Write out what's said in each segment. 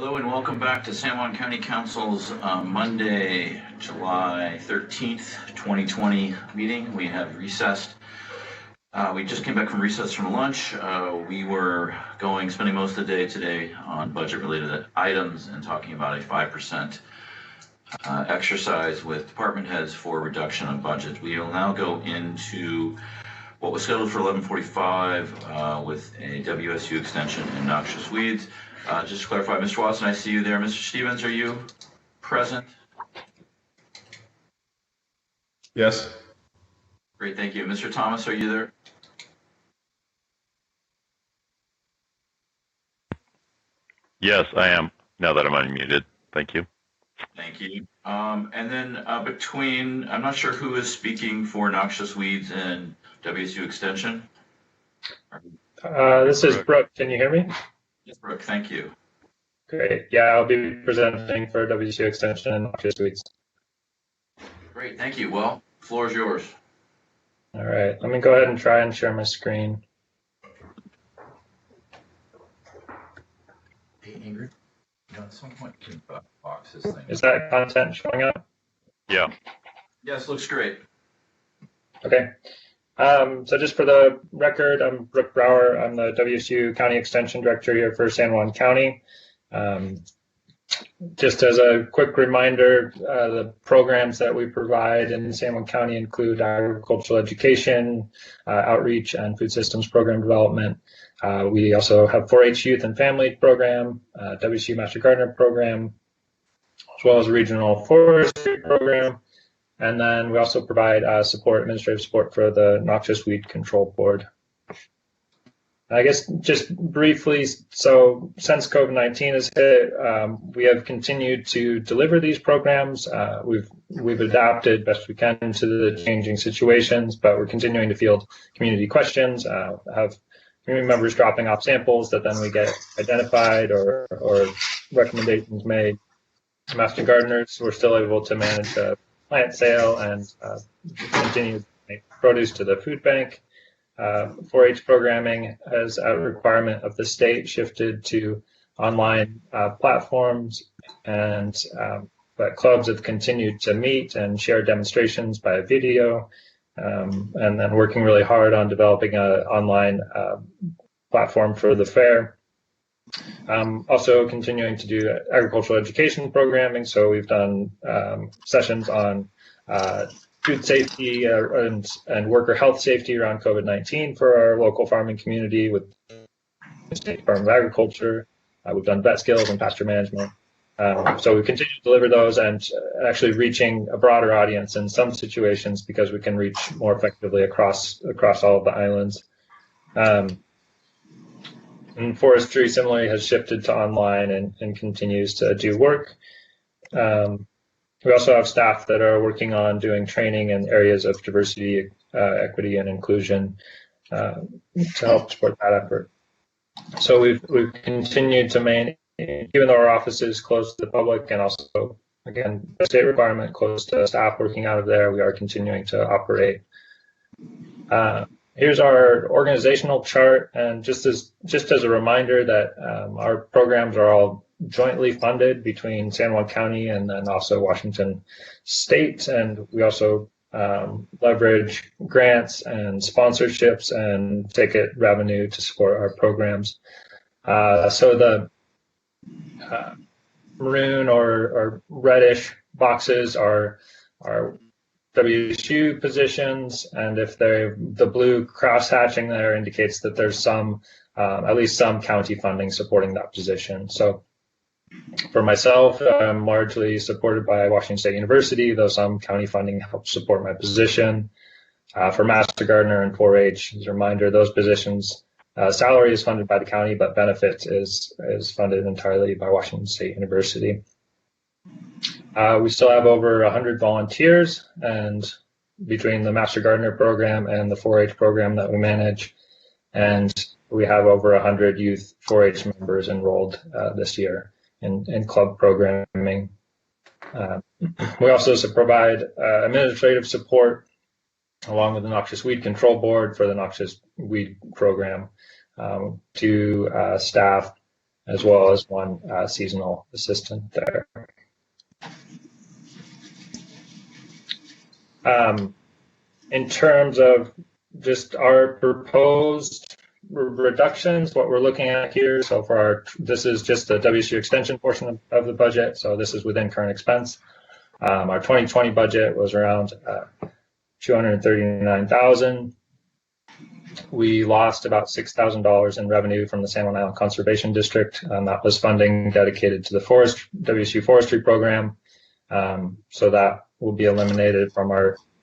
Hello and welcome back to San Juan County Council's Monday, July 13th, 2020 meeting. We have recessed. We just came back from recess from lunch. We were spending most of the day today on budget-related items and talking about a 5% exercise with department heads for reduction of budget. We will now go into what was scheduled for 11:45 with a WSU extension in noxious weeds. Just to clarify, Mr. Watson, I see you there. Mr. Stevens, are you present? Yes. Great, thank you. Mr. Thomas, are you there? Yes, I am, now that I'm unmuted. Thank you. Thank you. And then I'm not sure who is speaking for noxious weeds and WSU extension. This is Brooke. Can you hear me? Yes, Brooke, thank you. Great. Yeah, I'll be presenting for WSU extension and noxious weeds. Great, thank you. Well, the floor is yours. All right, let me go ahead and try and share my screen. Hey, Ingrid, at some point, can box this thing. Is that content showing up? Yeah. Yes, looks great. Okay. So just for the record, I'm Brooke Brower. I'm the WSU County Extension Director here for San Juan County. Just as a quick reminder, the programs that we provide in San Juan County include agricultural education, outreach, and food systems program development. We also have 4-H Youth and Family Program, WSU Master Gardener Program, as well as a regional forestry program. And then we also provide administrative support for the Noxious Weed Control Board. I guess just briefly, so since COVID-19 has hit, we have continued to deliver these programs. We've adapted best we can to the changing situations, but we're continuing to field community questions, have community members dropping off samples that then we get identified or recommendations made. Master gardeners, we're still able to manage plant sale and continue to make produce to the food bank. 4-H programming, as a requirement of the state, shifted to online platforms, and but clubs have continued to meet and share demonstrations by video, and then working really hard on developing an online platform for the fair. Also continuing to do agricultural education programming, so we've done sessions on food safety and worker health safety around COVID-19 for our local farming community with the State Department of Agriculture. We've done vet skills and pasture management. So we continue to deliver those and actually reaching a broader audience in some situations because we can reach more effectively across all of the islands. And forestry similarly has shifted to online and continues to do work. We also have staff that are working on doing training in areas of diversity, equity, and inclusion to help support that effort. So we've continued to maintain, even though our office is closed to the public and also, again, the state requirement close to staff working out of there, we are continuing to operate. Here's our organizational chart, and just as a reminder that our programs are all jointly funded between San Juan County and then also Washington State, and we also leverage grants and sponsorships and ticket revenue to support our programs. So the maroon or reddish boxes are WSU positions, and if the blue cross hatching there indicates that there's some, at least some county funding supporting that position. So for myself, I'm largely supported by Washington State University, though some county funding helps support my position. For Master Gardener and 4-H, as a reminder, those positions, salary is funded by the county, but benefits is funded entirely by Washington State University. We still have over 100 volunteers, and between the Master Gardener program and the 4-H program that we manage, and we have over 100 youth 4-H members enrolled this year in club programming. We also provide administrative support along with the Noxious Weed Control Board for the Noxious Weed program to staff as well as one seasonal assistant there. In terms of just our proposed reductions, what we're looking at here, so for this is just the WSU extension portion of the budget, so this is within current expense. Our 2020 budget was around $239,000. We lost about $6,000 in revenue from the San Juan Island Conservation District. That was funding dedicated to the WSU forestry program. So that will be eliminated from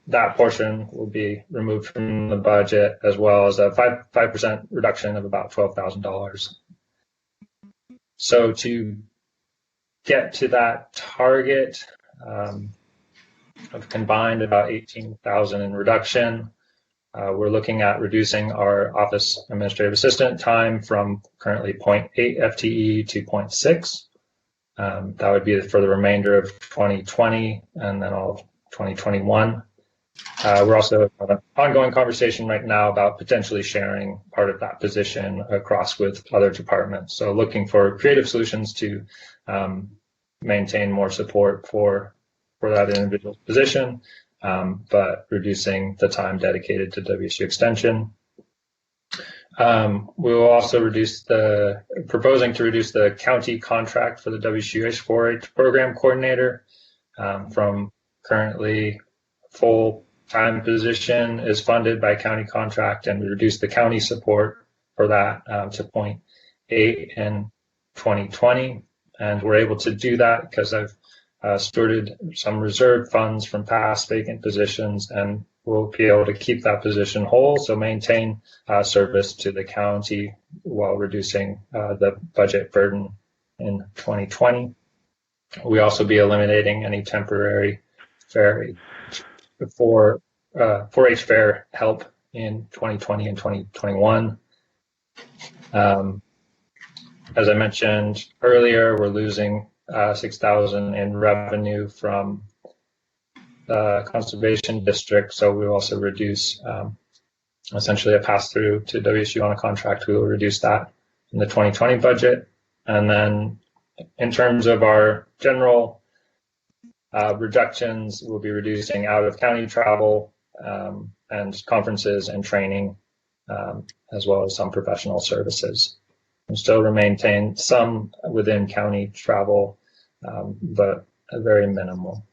that portion will be removed from the budget, as well as a 5% reduction of about $12,000. So to get to that target of combined about 18,000 in reduction, we're looking at reducing our office administrative assistant time from currently 0.8 FTE to 0.6. That would be for the remainder of 2020 and then all of 2021. We're also on an ongoing conversation right now about potentially sharing part of that position across with other departments. So looking for creative solutions to maintain more support for that individual's position, but reducing the time dedicated to WSU Extension. We will also proposing to reduce the county contract for the WSU 4-H program coordinator from currently full-time position is funded by county contract, and we reduce the county support for that to 0.8 in 2020. And we're able to do that because I've stewarded some reserve funds from past vacant positions, and we'll be able to keep that position whole, so maintain service to the county while reducing the budget burden in 2020. We also be eliminating any temporary 4-H fair help in 2020 and 2021. As I mentioned earlier, we're losing $6,000 in revenue from the conservation district, so we will also reduce essentially a pass-through to WSU on a contract. We will reduce that in the 2020 budget. And then in terms of our general reductions, we'll be reducing out-of-county travel and conferences and training, as well as some professional services. And still maintain some within county travel, but very minimal.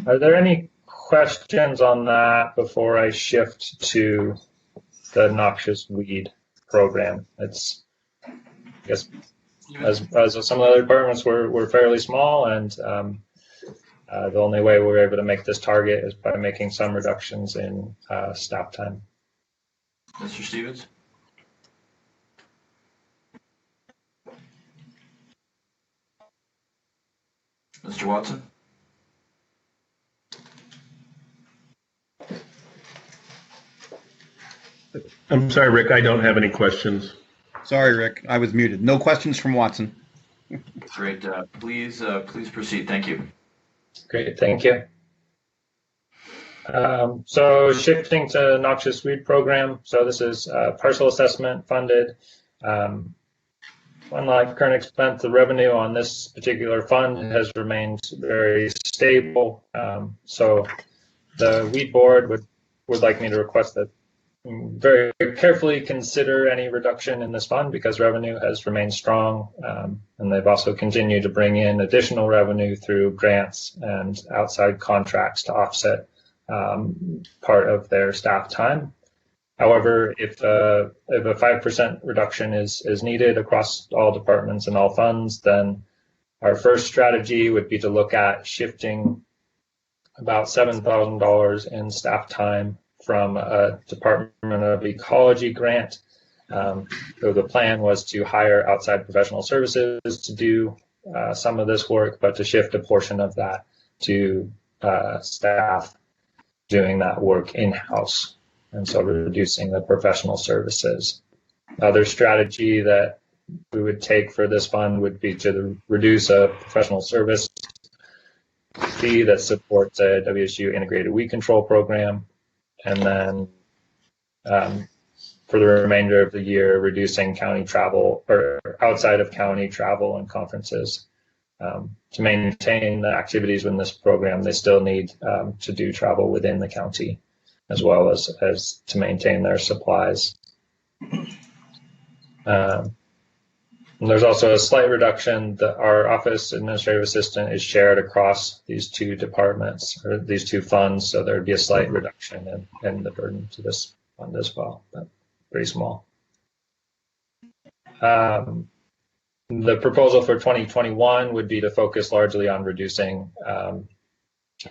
Are there any questions on that before I shift to the noxious weed program? It's, I guess, as some of the other departments, we're fairly small, and the only way we're able to make this target is by making some reductions in staff time. Mr. Stevens? Mr. Watson? I'm sorry, Rick, I don't have any questions. Sorry, Rick, I was muted. No questions from Watson. Great. Please proceed. Thank you. Great, thank you. So shifting to noxious weed program. So this is parcel assessment funded. Unlike current expense, the revenue on this particular fund has remained very stable. So the weed board would like me to request that very carefully consider any reduction in this fund, because revenue has remained strong, and they've also continued to bring in additional revenue through grants and outside contracts to offset part of their staff time. However, if a 5% reduction is needed across all departments and all funds, then our first strategy would be to look at shifting about $7,000 in staff time from a Department of Ecology grant. So the plan was to hire outside professional services to do some of this work, but to shift a portion of that to staff doing that work in-house, and so reducing the professional services. Other strategy that we would take for this fund would be to reduce a professional service fee that supports a WSU integrated weed control program, and then for the remainder of the year, reducing county travel or outside of county travel and conferences. To maintain the activities within this program, they still need to do travel within the county, as well as to maintain their supplies. And there's also a slight reduction that our office administrative assistant is shared across these two departments or these two funds. So there'd be a slight reduction in the burden to this fund as well, but pretty small. The proposal for 2021 would be to focus largely on reducing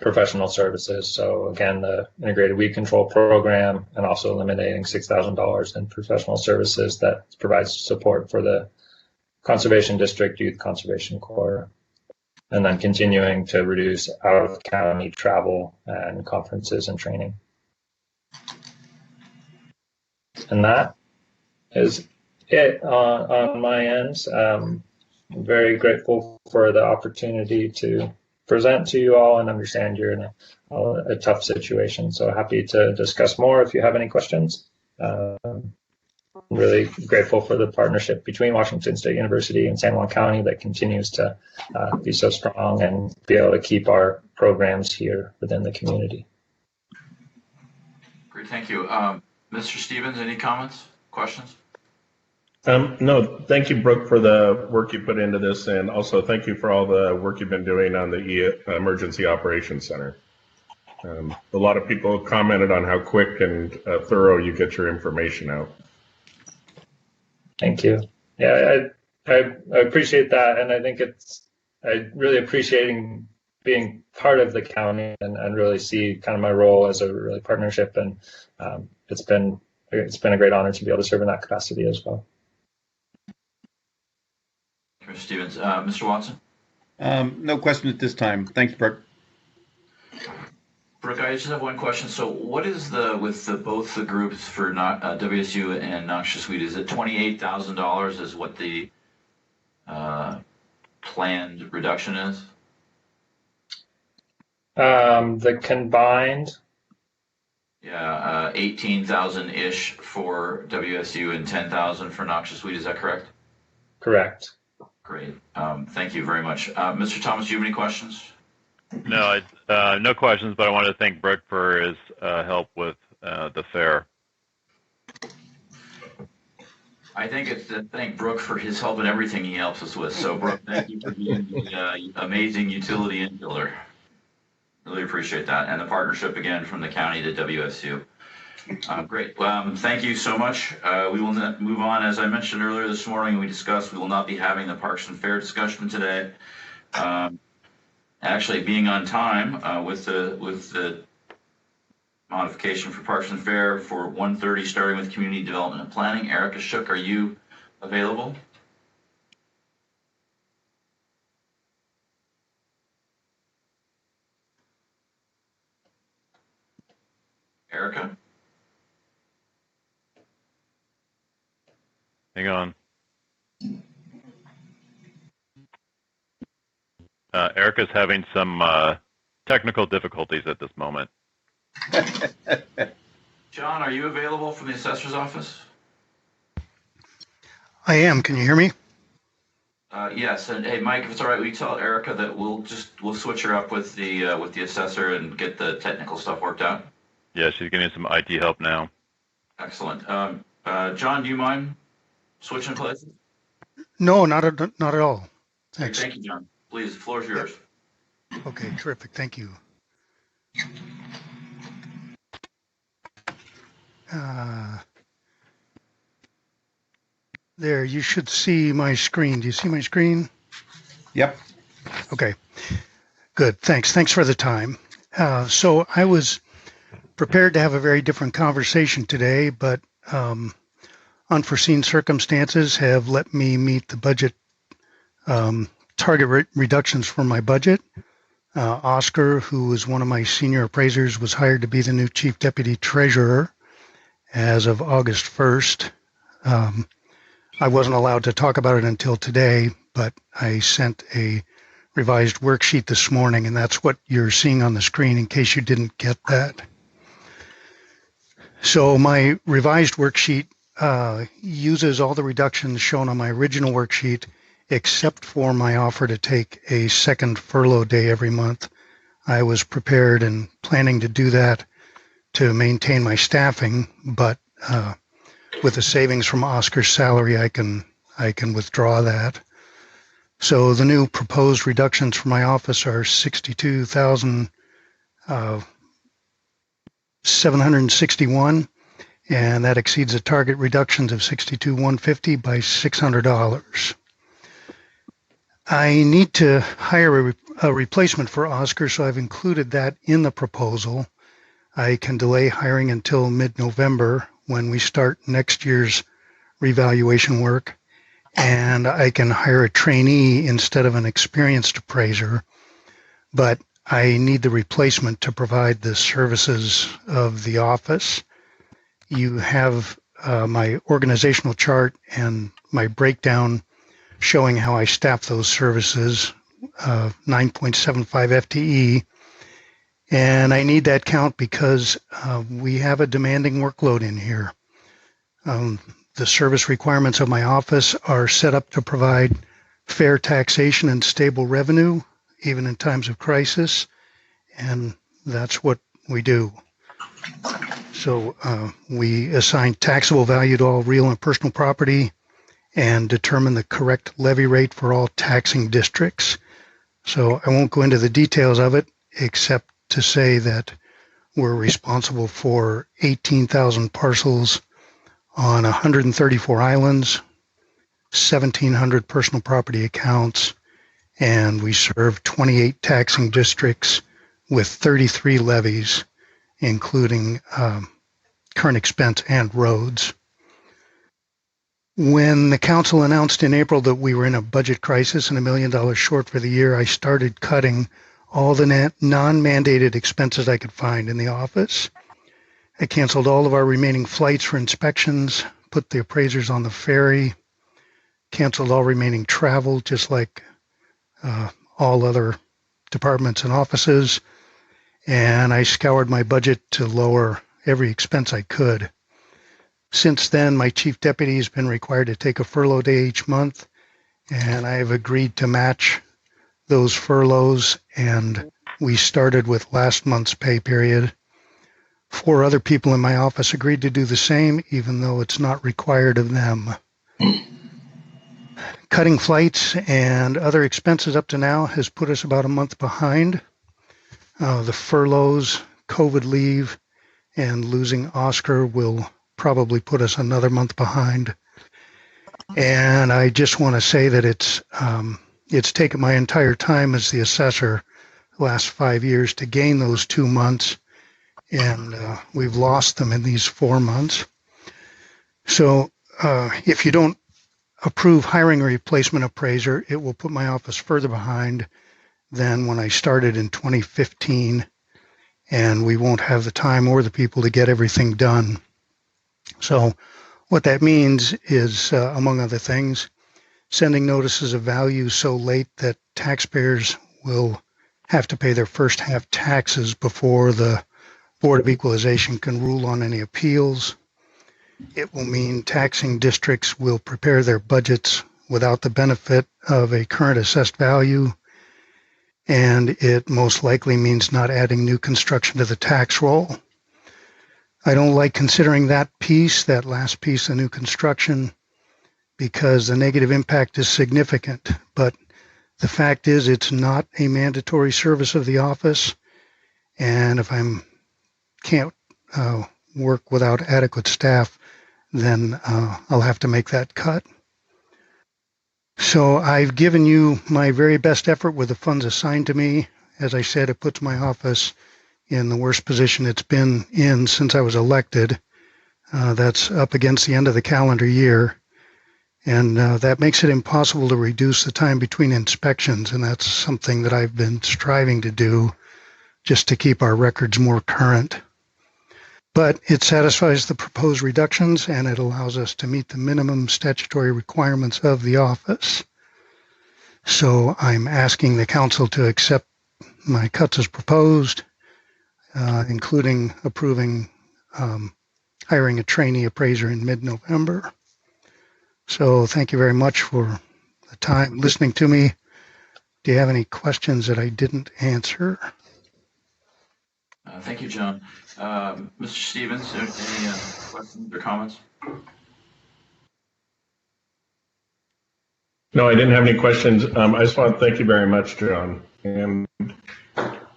professional services. So again, the integrated weed control program, and also eliminating $6,000 in professional services that provides support for the Conservation District Youth Conservation Corps, and then continuing to reduce out-of-county travel and conferences and training. And that is it on my end. I'm very grateful for the opportunity to present to you all and understand you're in a tough situation. So happy to discuss more if you have any questions. I'm really grateful for the partnership between Washington State University and San Juan County that continues to be so strong and be able to keep our programs here within the community. Great, thank you. Mr. Stevens, any comments, questions? No, thank you, Brooke, for the work you put into this, and also thank you for all the work you've been doing on the Emergency Operations Center. A lot of people commented on how quick and thorough you get your information out. Thank you. Yeah, I appreciate that, and I think I really appreciating being part of the county and really see kind of my role as a really partnership, and it's been a great honor to be able to serve in that capacity as well. Mr. Stevens, Mr. Watson. No question at this time. Thanks, Brooke. Brooke, I just have one question. So what is with both the groups for WSU and noxious weed? Is it $28,000 is what the planned reduction is? The combined? Yeah, 18,000-ish for WSU and 10,000 for noxious weed. Is that correct? Correct. Great. Thank you very much. Mr. Thomas, do you have any questions? No, no questions, but I wanted to thank Brooke for his help with the fair. I think it's to thank Brooke for his help in everything he helps us with. So, Brooke, thank you for being the amazing utility infielder. Really appreciate that. And the partnership, again, from the county to WSU. Great. Thank you so much. We will move on. As I mentioned earlier this morning, we discussed we will not be having the Parks and Fair discussion today. Actually, being on time with the modification for Parks and Fair for 1:30, starting with Community Development and Planning. Erica Shook, are you available? Erica? Hang on. Erica's having some technical difficulties at this moment. John, are you available from the assessor's office? I am. Can you hear me? Yes. And hey, Mike, if it's all right, we tell Erica that we'll switch her up with the assessor and get the technical stuff worked out. Yeah, she's getting some IT help now. Excellent. John, do you mind switching places? No, not at all. Thanks. Thank you, John. Please, the floor is yours. Okay, terrific. Thank you. There, you should see my screen. Do you see my screen? Yep. Okay, good. Thanks for the time. So I was prepared to have a very different conversation today, but unforeseen circumstances have let me meet the budget target reductions for my budget. Oscar, who was one of my senior appraisers, was hired to be the new Chief Deputy Treasurer as of August 1st. I wasn't allowed to talk about it until today, but I sent a revised worksheet this morning, and that's what you're seeing on the screen in case you didn't get that. So my revised worksheet uses all the reductions shown on my original worksheet, except for my offer to take a second furlough day every month. I was prepared and planning to do that to maintain my staffing, but with the savings from Oscar's salary, I can withdraw that. So the new proposed reductions for my office are $62,761, and that exceeds the target reductions of $62,150 by $600. I need to hire a replacement for Oscar, so I've included that in the proposal. I can delay hiring until mid-November when we start next year's revaluation work, and I can hire a trainee instead of an experienced appraiser, but I need the replacement to provide the services of the office. You have my organizational chart and my breakdown showing how I staff those services, 9.75 FTE. And I need that count because we have a demanding workload in here. The service requirements of my office are set up to provide fair taxation and stable revenue, even in times of crisis, and that's what we do. So we assign taxable value to all real and personal property and determine the correct levy rate for all taxing districts. So I won't go into the details of it, except to say that we're responsible for 18,000 parcels on 134 islands, 1,700 personal property accounts, and we serve 28 taxing districts with 33 levies, including current expense and roads. When the council announced in April that we were in a budget crisis and $1 million short for the year, I started cutting all the non-mandated expenses I could find in the office. I canceled all of our remaining flights for inspections, put the appraisers on the ferry, canceled all remaining travel, just like all other departments and offices, and I scoured my budget to lower every expense I could. Since then, my chief deputy has been required to take a furlough day each month, and I have agreed to match those furloughs, and we started with last month's pay period. 4 other people in my office agreed to do the same, even though it's not required of them. Cutting flights and other expenses up to now has put us about a month behind. The furloughs, COVID leave, and losing Oscar will probably put us another month behind. And I just want to say that it's taken my entire time as the assessor, the last 5 years, to gain those 2 months, and we've lost them in these 4 months. So if you don't approve hiring a replacement appraiser, it will put my office further behind than when I started in 2015, and we won't have the time or the people to get everything done. So what that means is, among other things, sending notices of value so late that taxpayers will have to pay their first half taxes before the Board of Equalization can rule on any appeals. It will mean taxing districts will prepare their budgets without the benefit of a current assessed value, and it most likely means not adding new construction to the tax roll. I don't like considering that piece, that last piece, of new construction, because the negative impact is significant. But the fact is, it's not a mandatory service of the office, and if I can't work without adequate staff, then I'll have to make that cut. So I've given you my very best effort with the funds assigned to me. As I said, it puts my office in the worst position it's been in since I was elected. That's up against the end of the calendar year. And that makes it impossible to reduce the time between inspections. And that's something that I've been striving to do just to keep our records more current. But it satisfies the proposed reductions, and it allows us to meet the minimum statutory requirements of the office. So I'm asking the council to accept my cuts as proposed, including approving hiring a trainee appraiser in mid-November. So thank you very much for the time listening to me. Do you have any questions that I didn't answer? Thank you, John. Mr. Stevens, any questions or comments? No, I didn't have any questions. I just want to thank you very much, John, and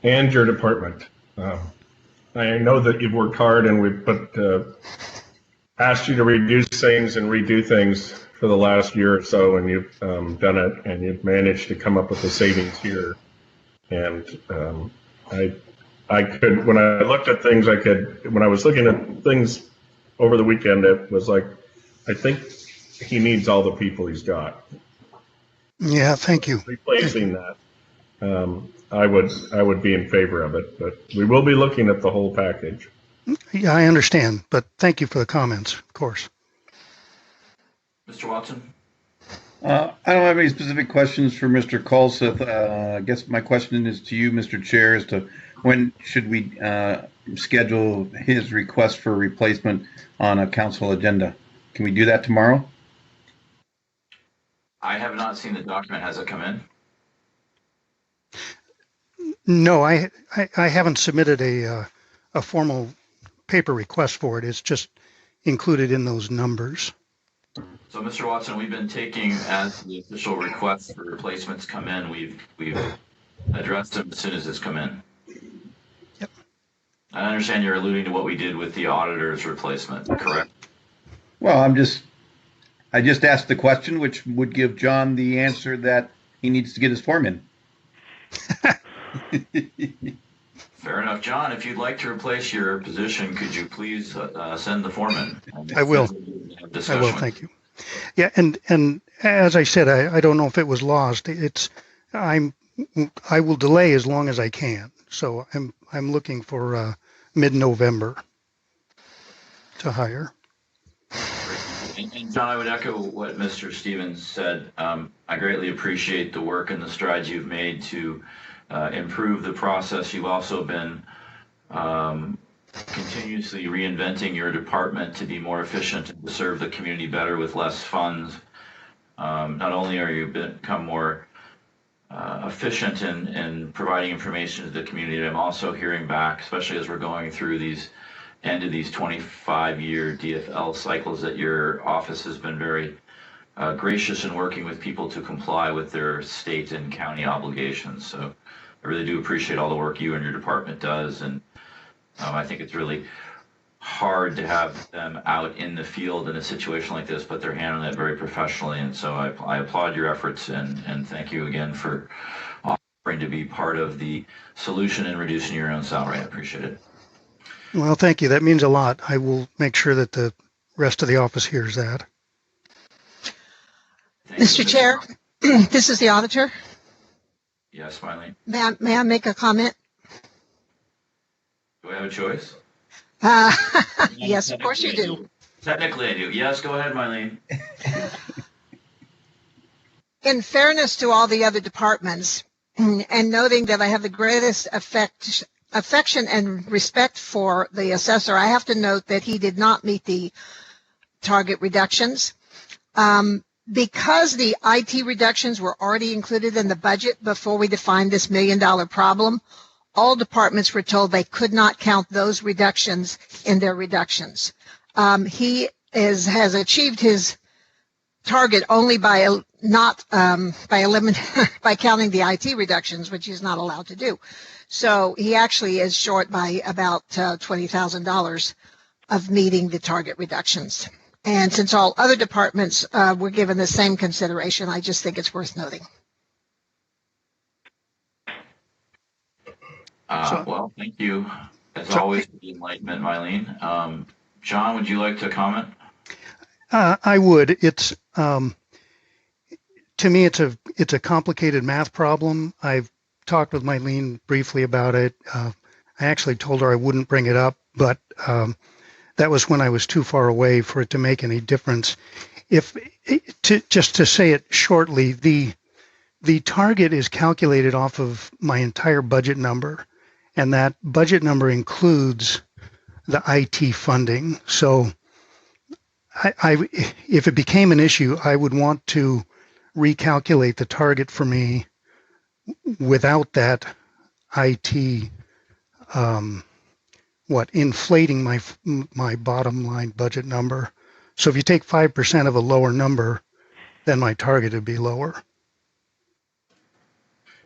your department. I know that you've worked hard, and we've asked you to reduce things and redo things for the last year or so, and you've done it, and you've managed to come up with the savings here. And I could, when I looked at things, when I was looking at things over the weekend, it was like, I think he needs all the people he's got. Yeah, thank you. Replacing that, I would be in favor of it, but we will be looking at the whole package. Yeah, I understand, but thank you for the comments, of course. Mr. Watson? I don't have any specific questions for Mr. Colseth. I guess my question is to you, Mr. Chair, as to when should we schedule his request for replacement on a council agenda? Can we do that tomorrow? I have not seen the document. Has it come in? No, I haven't submitted a formal paper request for it. It's just included in those numbers. So, Mr. Watson, we've been taking, as the official requests for replacements come in, we've addressed them as soon as it's come in. Yep. I understand you're alluding to what we did with the auditor's replacement, correct? Well, I just asked the question, which would give John the answer that he needs to get his form in. Fair enough. John, if you'd like to replace your position, could you please send the form in? I will. I will, thank you. Yeah, and as I said, I don't know if it was lost. I will delay as long as I can. So I'm looking for mid-November to hire. And John, I would echo what Mr. Stevens said. I greatly appreciate the work and the strides you've made to improve the process. You've also been continuously reinventing your department to be more efficient and to serve the community better with less funds. Not only are you become more efficient in providing information to the community, I'm also hearing back, especially as we're going through these end of these 25-year DFL cycles, that your office has been very gracious in working with people to comply with their state and county obligations. So I really do appreciate all the work you and your department does, and I think it's really hard to have them out in the field in a situation like this, but they're handling it very professionally, and so I applaud your efforts, and thank you again for offering to be part of the solution in reducing your own salary. I appreciate it. Well, thank you. That means a lot. I will make sure that the rest of the office hears that. Mr. Chair, this is the auditor. Yes, Marlene. May I make a comment? Do I have a choice? Yes, of course you do. Technically, I do. Yes, go ahead, Marlene. In fairness to all the other departments, and noting that I have the greatest affection and respect for the assessor, I have to note that he did not meet the target reductions. Because the IT reductions were already included in the budget before we defined this $1 million problem, all departments were told they could not count those reductions in their reductions. He has achieved his target only by by counting the IT reductions, which he's not allowed to do. So he actually is short by about $20,000 of meeting the target reductions. And since all other departments were given the same consideration, I just think it's worth noting. Well, thank you, as always, for the enlightenment, Mylene. John, would you like to comment? I would. It's to me, it's a complicated math problem. I've talked with Mylene briefly about it. I actually told her I wouldn't bring it up, but that was when I was too far away for it to make any difference. Just to say it shortly, the target is calculated off of my entire budget number, and that budget number includes the IT funding. So if it became an issue, I would want to recalculate the target for me without that IT, inflating my bottom line budget number. So if you take 5% of a lower number, then my target would be lower.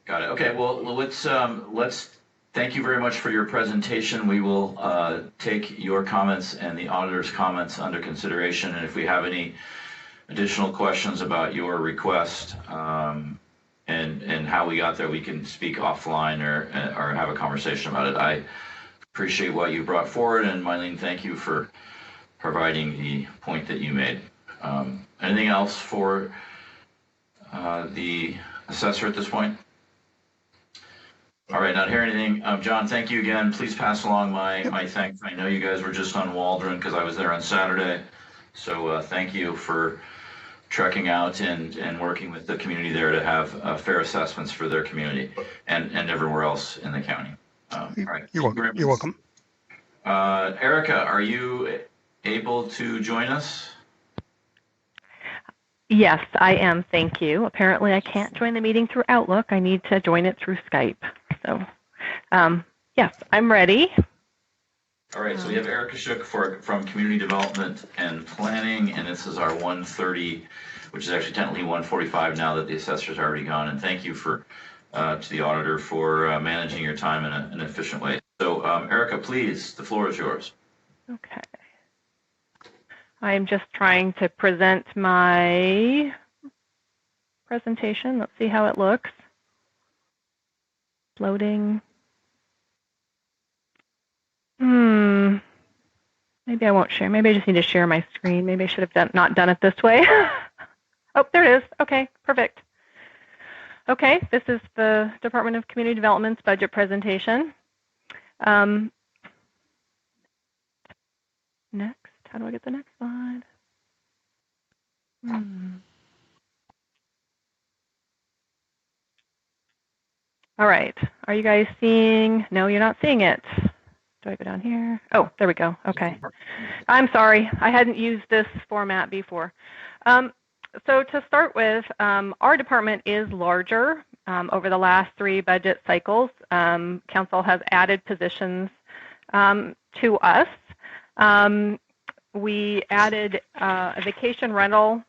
Got it. Okay. Well, let's thank you very much for your presentation. We will take your comments and the auditor's comments under consideration. And if we have any additional questions about your request and how we got there, we can speak offline or have a conversation about it. I appreciate what you brought forward, and Mylene, thank you for providing the point that you made. Anything else for the assessor at this point? All right, not hearing anything. John, thank you again. Please pass along my thanks. I know you guys were just on Waldron because I was there on Saturday. So thank you for trekking out and working with the community there to have fair assessments for their community and everywhere else in the county. All right. You're welcome. Erica, are you able to join us? Yes, I am. Thank you. Apparently, I can't join the meeting through Outlook. I need to join it through Skype. So, yes, I'm ready. All right. So we have Erica Shook from Community Development and Planning, and this is our 1:30, which is actually technically 1:45 now that the assessor's already gone. And thank you to the auditor for managing your time in an efficient way. So, Erica, please, the floor is yours. Okay. I'm just trying to present my presentation. Let's see how it looks. Loading. Maybe I won't share. Maybe I just need to share my screen. Maybe I should have not done it this way. Oh, there it is. Okay, perfect. Okay, this is the Department of Community Development's budget presentation. Next. How do I get the next slide? All right. Are you guys seeing? No, you're not seeing it. Do I go down here? Oh, there we go. Okay. I'm sorry. I hadn't used this format before. So to start with, our department is larger. Over the last 3 budget cycles, Council has added positions to us. We added a vacation rental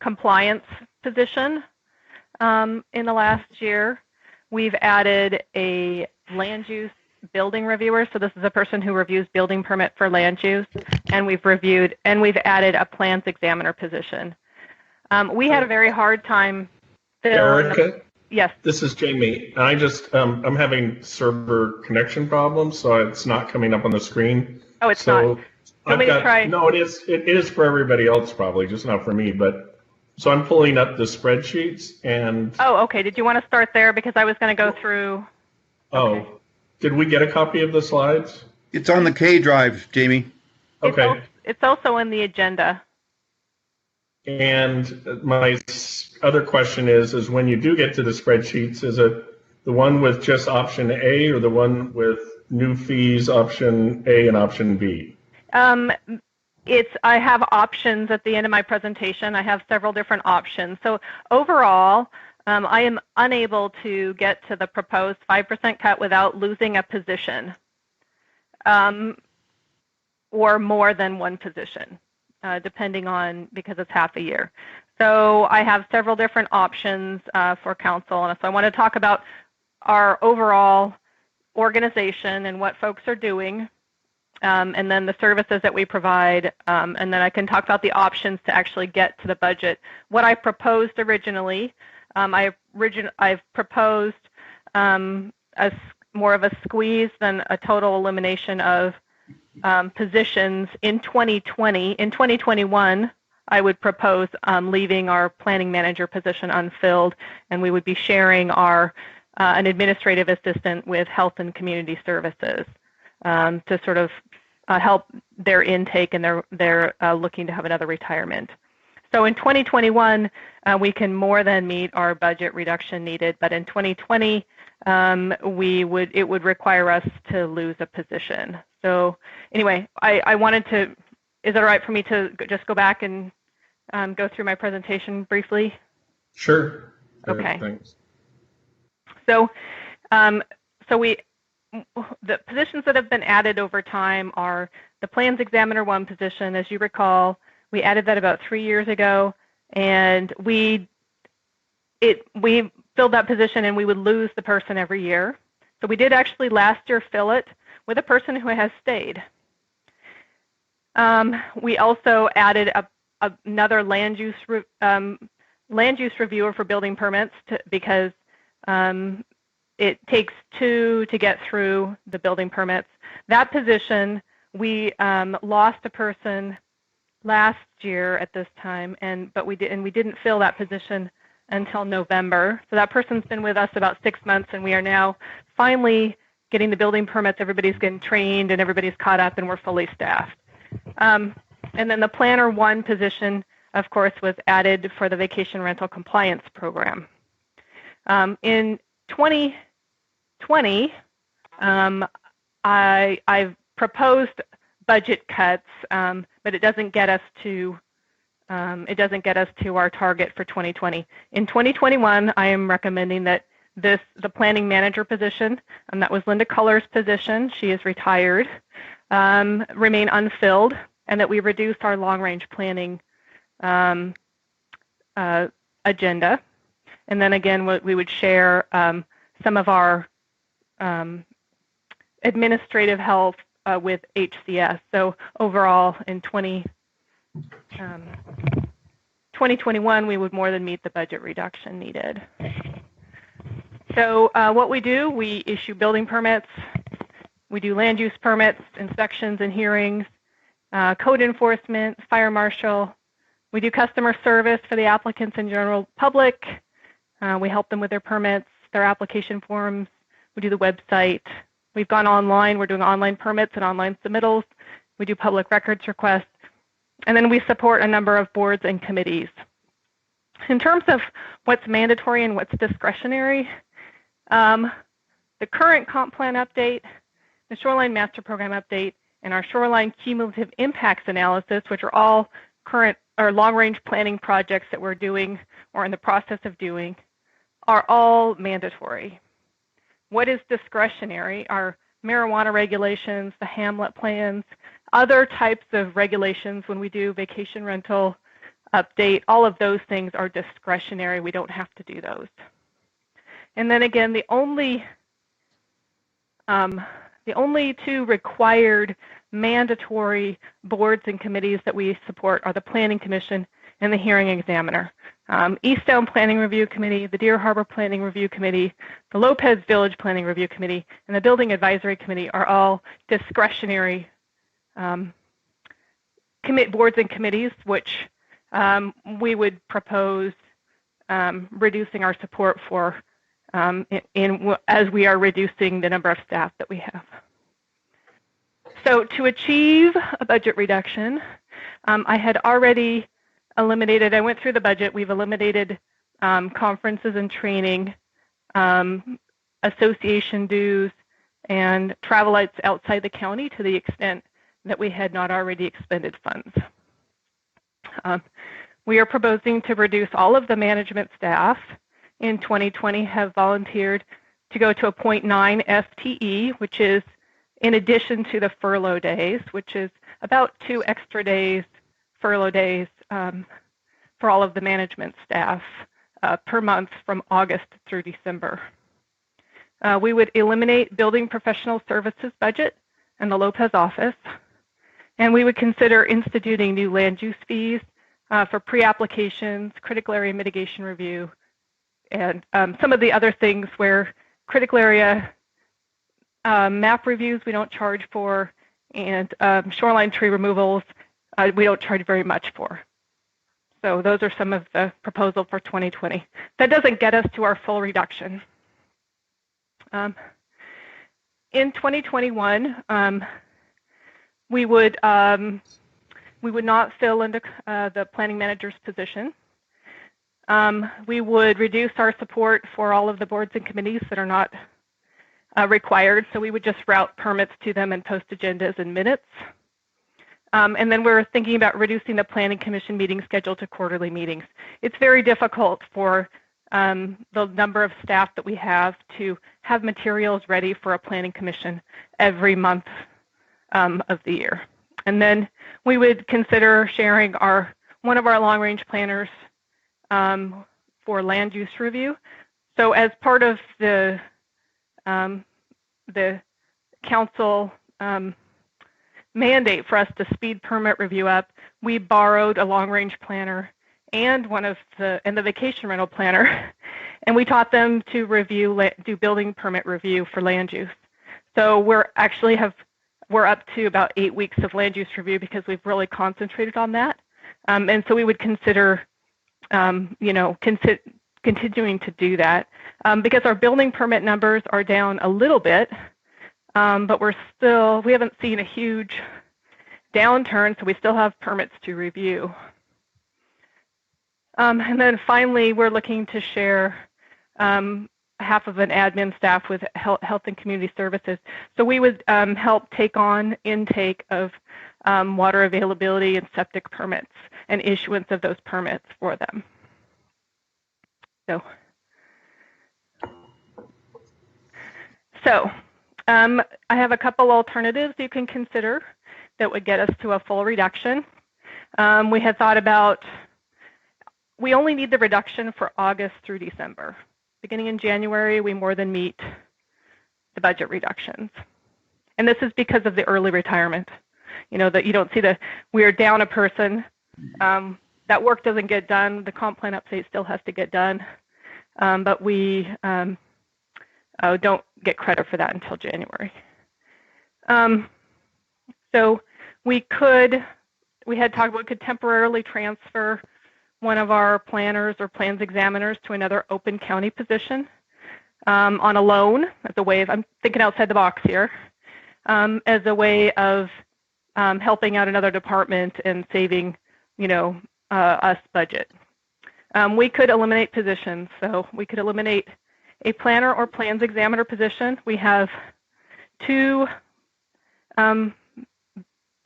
compliance position in the last year. We've added a land use building reviewer. So this is a person who reviews building permit for land use, and we've added a plans examiner position. We had a very hard time filling. Erica? Yes. This is Jamie. I just, I'm having server connection problems, so it's not coming up on the screen. Oh, it's not. I've got, no, it is for everybody else probably, just not for me. But so I'm pulling up the spreadsheets and. Oh, okay. Did you want to start there because I was going to go through? Okay. Oh, did we get a copy of the slides? It's on the K drive, Jamie. Okay. It's also in the agenda. And my other question is when you do get to the spreadsheets, is it the one with just option A or the one with new fees, option A and option B? I have options at the end of my presentation. I have several different options. So overall, I am unable to get to the proposed 5% cut without losing a position or more than one position, depending on, because it's half a year. So I have several different options for council. And so I want to talk about our overall organization and what folks are doing, and then the services that we provide, and then I can talk about the options to actually get to the budget. What I proposed originally, I've proposed more of a squeeze than a total elimination of positions in 2020. In 2021, I would propose leaving our planning manager position unfilled, and we would be sharing an administrative assistant with health and community services to sort of help their intake, and they're looking to have another retirement. So in 2021, we can more than meet our budget reduction needed, but in 2020, it would require us to lose a position. So anyway, I wanted to, is it all right for me to just go back and go through my presentation briefly? Sure. Okay. Thanks. So, the positions that have been added over time are the Plans Examiner 1 position. As you recall, we added that about 3 years ago, and we filled that position, and we would lose the person every year. So we did actually last year fill it with a person who has stayed. We also added another land use reviewer for building permits because it takes 2 to get through the building permits. That position, we lost a person last year at this time, but we didn't fill that position until November. So that person's been with us about 6 months, and we are now finally getting the building permits. Everybody's getting trained, and everybody's caught up, and we're fully staffed. And then the Planner 1 position, of course, was added for the Vacation Rental Compliance Program. In 2020, I've proposed budget cuts, but it doesn't get us to our target for 2020. In 2021, I am recommending that the planning manager position, and that was Linda Culler's position, she is retired, remain unfilled, and that we reduce our long-range planning agenda. And then again, we would share some of our administrative help with HCS. So overall, in 2021, we would more than meet the budget reduction needed. So what we do, we issue building permits, we do land use permits, inspections and hearings, code enforcement, fire marshal. We do customer service for the applicants and general public. We help them with their permits, their application forms. We do the website. We've gone online. We're doing online permits and online submittals. We do public records requests. And then we support a number of boards and committees. In terms of what's mandatory and what's discretionary, the current comp plan update, the Shoreline Master Program update, and our Shoreline Cumulative Impacts Analysis, which are all current or long-range planning projects that we're doing or in the process of doing, are all mandatory. What is discretionary are marijuana regulations, the Hamlet plans, other types of regulations when we do vacation rental update. All of those things are discretionary. We don't have to do those. And then again, the only 2 required mandatory boards and committees that we support are the Planning Commission and the Hearing Examiner. East Downs Planning Review Committee, the Deer Harbor Planning Review Committee, the Lopez Village Planning Review Committee, and the Building Advisory Committee are all discretionary boards and committees, which we would propose reducing our support for as we are reducing the number of staff that we have. So to achieve a budget reduction, I had already eliminated, I went through the budget, we've eliminated conferences and training, association dues, and travel outside the county to the extent that we had not already expended funds. We are proposing to reduce all of the management staff in 2020 have volunteered to go to a 0.9 FTE, which is in addition to the furlough days, which is about 2 extra days, furlough days for all of the management staff per month from August through December. We would eliminate building professional services budget and the Lopez office, and we would consider instituting new land use fees for pre-applications, critical area mitigation review, and some of the other things where critical area map reviews we don't charge for, and shoreline tree removals we don't charge very much for. So those are some of the proposals for 2020. That doesn't get us to our full reduction. In 2021, we would We would not fill into the planning manager's position. We would reduce our support for all of the boards and committees that are not required. So we would just route permits to them and post agendas and minutes. And then we're thinking about reducing the planning commission meeting schedule to quarterly meetings. It's very difficult for the number of staff that we have to have materials ready for a planning commission every month of the year. And then we would consider sharing one of our long-range planners for land use review. So as part of the council mandate for us to speed permit review up, we borrowed a long-range planner and the vacation rental planner, and we taught them to do building permit review for land use. So we're up to about 8 weeks of land use review because we've really concentrated on that. And so we would consider, continuing to do that because our building permit numbers are down a little bit, but we haven't seen a huge downturn, so we still have permits to review. And then finally, we're looking to share half of an admin staff with health and community services. So we would help take on intake of water availability and septic permits and issuance of those permits for them. So I have a couple alternatives you can consider that would get us to a full reduction. We had thought about, we only need the reduction for August through December. Beginning in January, we more than meet the budget reductions. And this is because of the early retirement. That you don't see we are down a person, that work doesn't get done, the comp plan update still has to get done, but we don't get credit for that until January. So we had talked about we could temporarily transfer one of our planners or plans examiners to another open county position on a loan as a way of, I'm thinking outside the box here, as a way of helping out another department and saving, us budget. We could eliminate positions. So we could eliminate a planner or plans examiner position. We have 2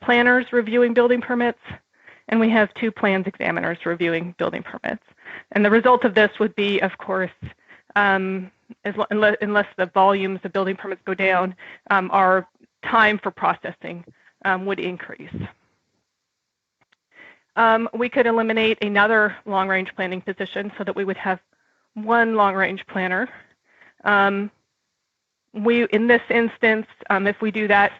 planners reviewing building permits, and we have 2 plans examiners reviewing building permits. And the result of this would be, of course, unless the volumes of building permits go down, our time for processing would increase. We could eliminate another long-range planning position so that we would have 1 long-range planner. In this instance, if we do that,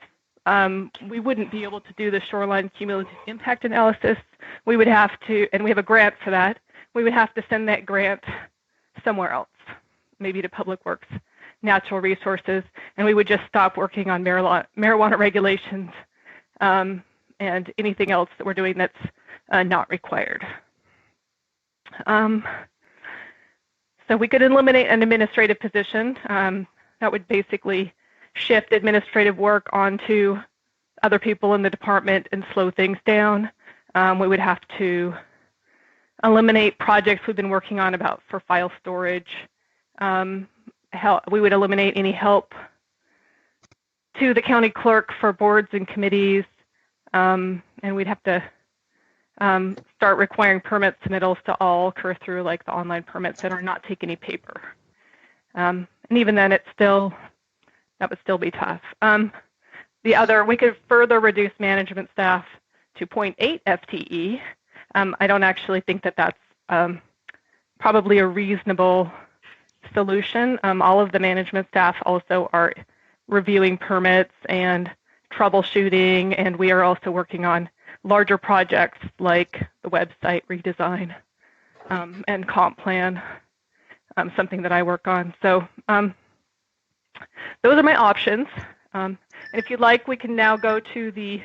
we wouldn't be able to do the shoreline cumulative impact analysis. We would have to, and we have a grant for that, we would have to send that grant somewhere else, maybe to Public Works, Natural Resources, and we would just stop working on marijuana regulations and anything else that we're doing that's not required. So we could eliminate an administrative position. That would basically shift administrative work onto other people in the department and slow things down. We would have to eliminate projects we've been working on for file storage. We would eliminate any help to the county clerk for boards and committees, and we'd have to start requiring permit submittals to all occur through like the online permits that are not take any paper. And even then, that would still be tough. We could further reduce management staff to 0.8 FTE. I don't actually think that that's probably a reasonable solution. All of the management staff also are reviewing permits and troubleshooting, and we are also working on larger projects like the website redesign and comp plan, something that I work on. So those are my options. And if you'd like, we can now go to the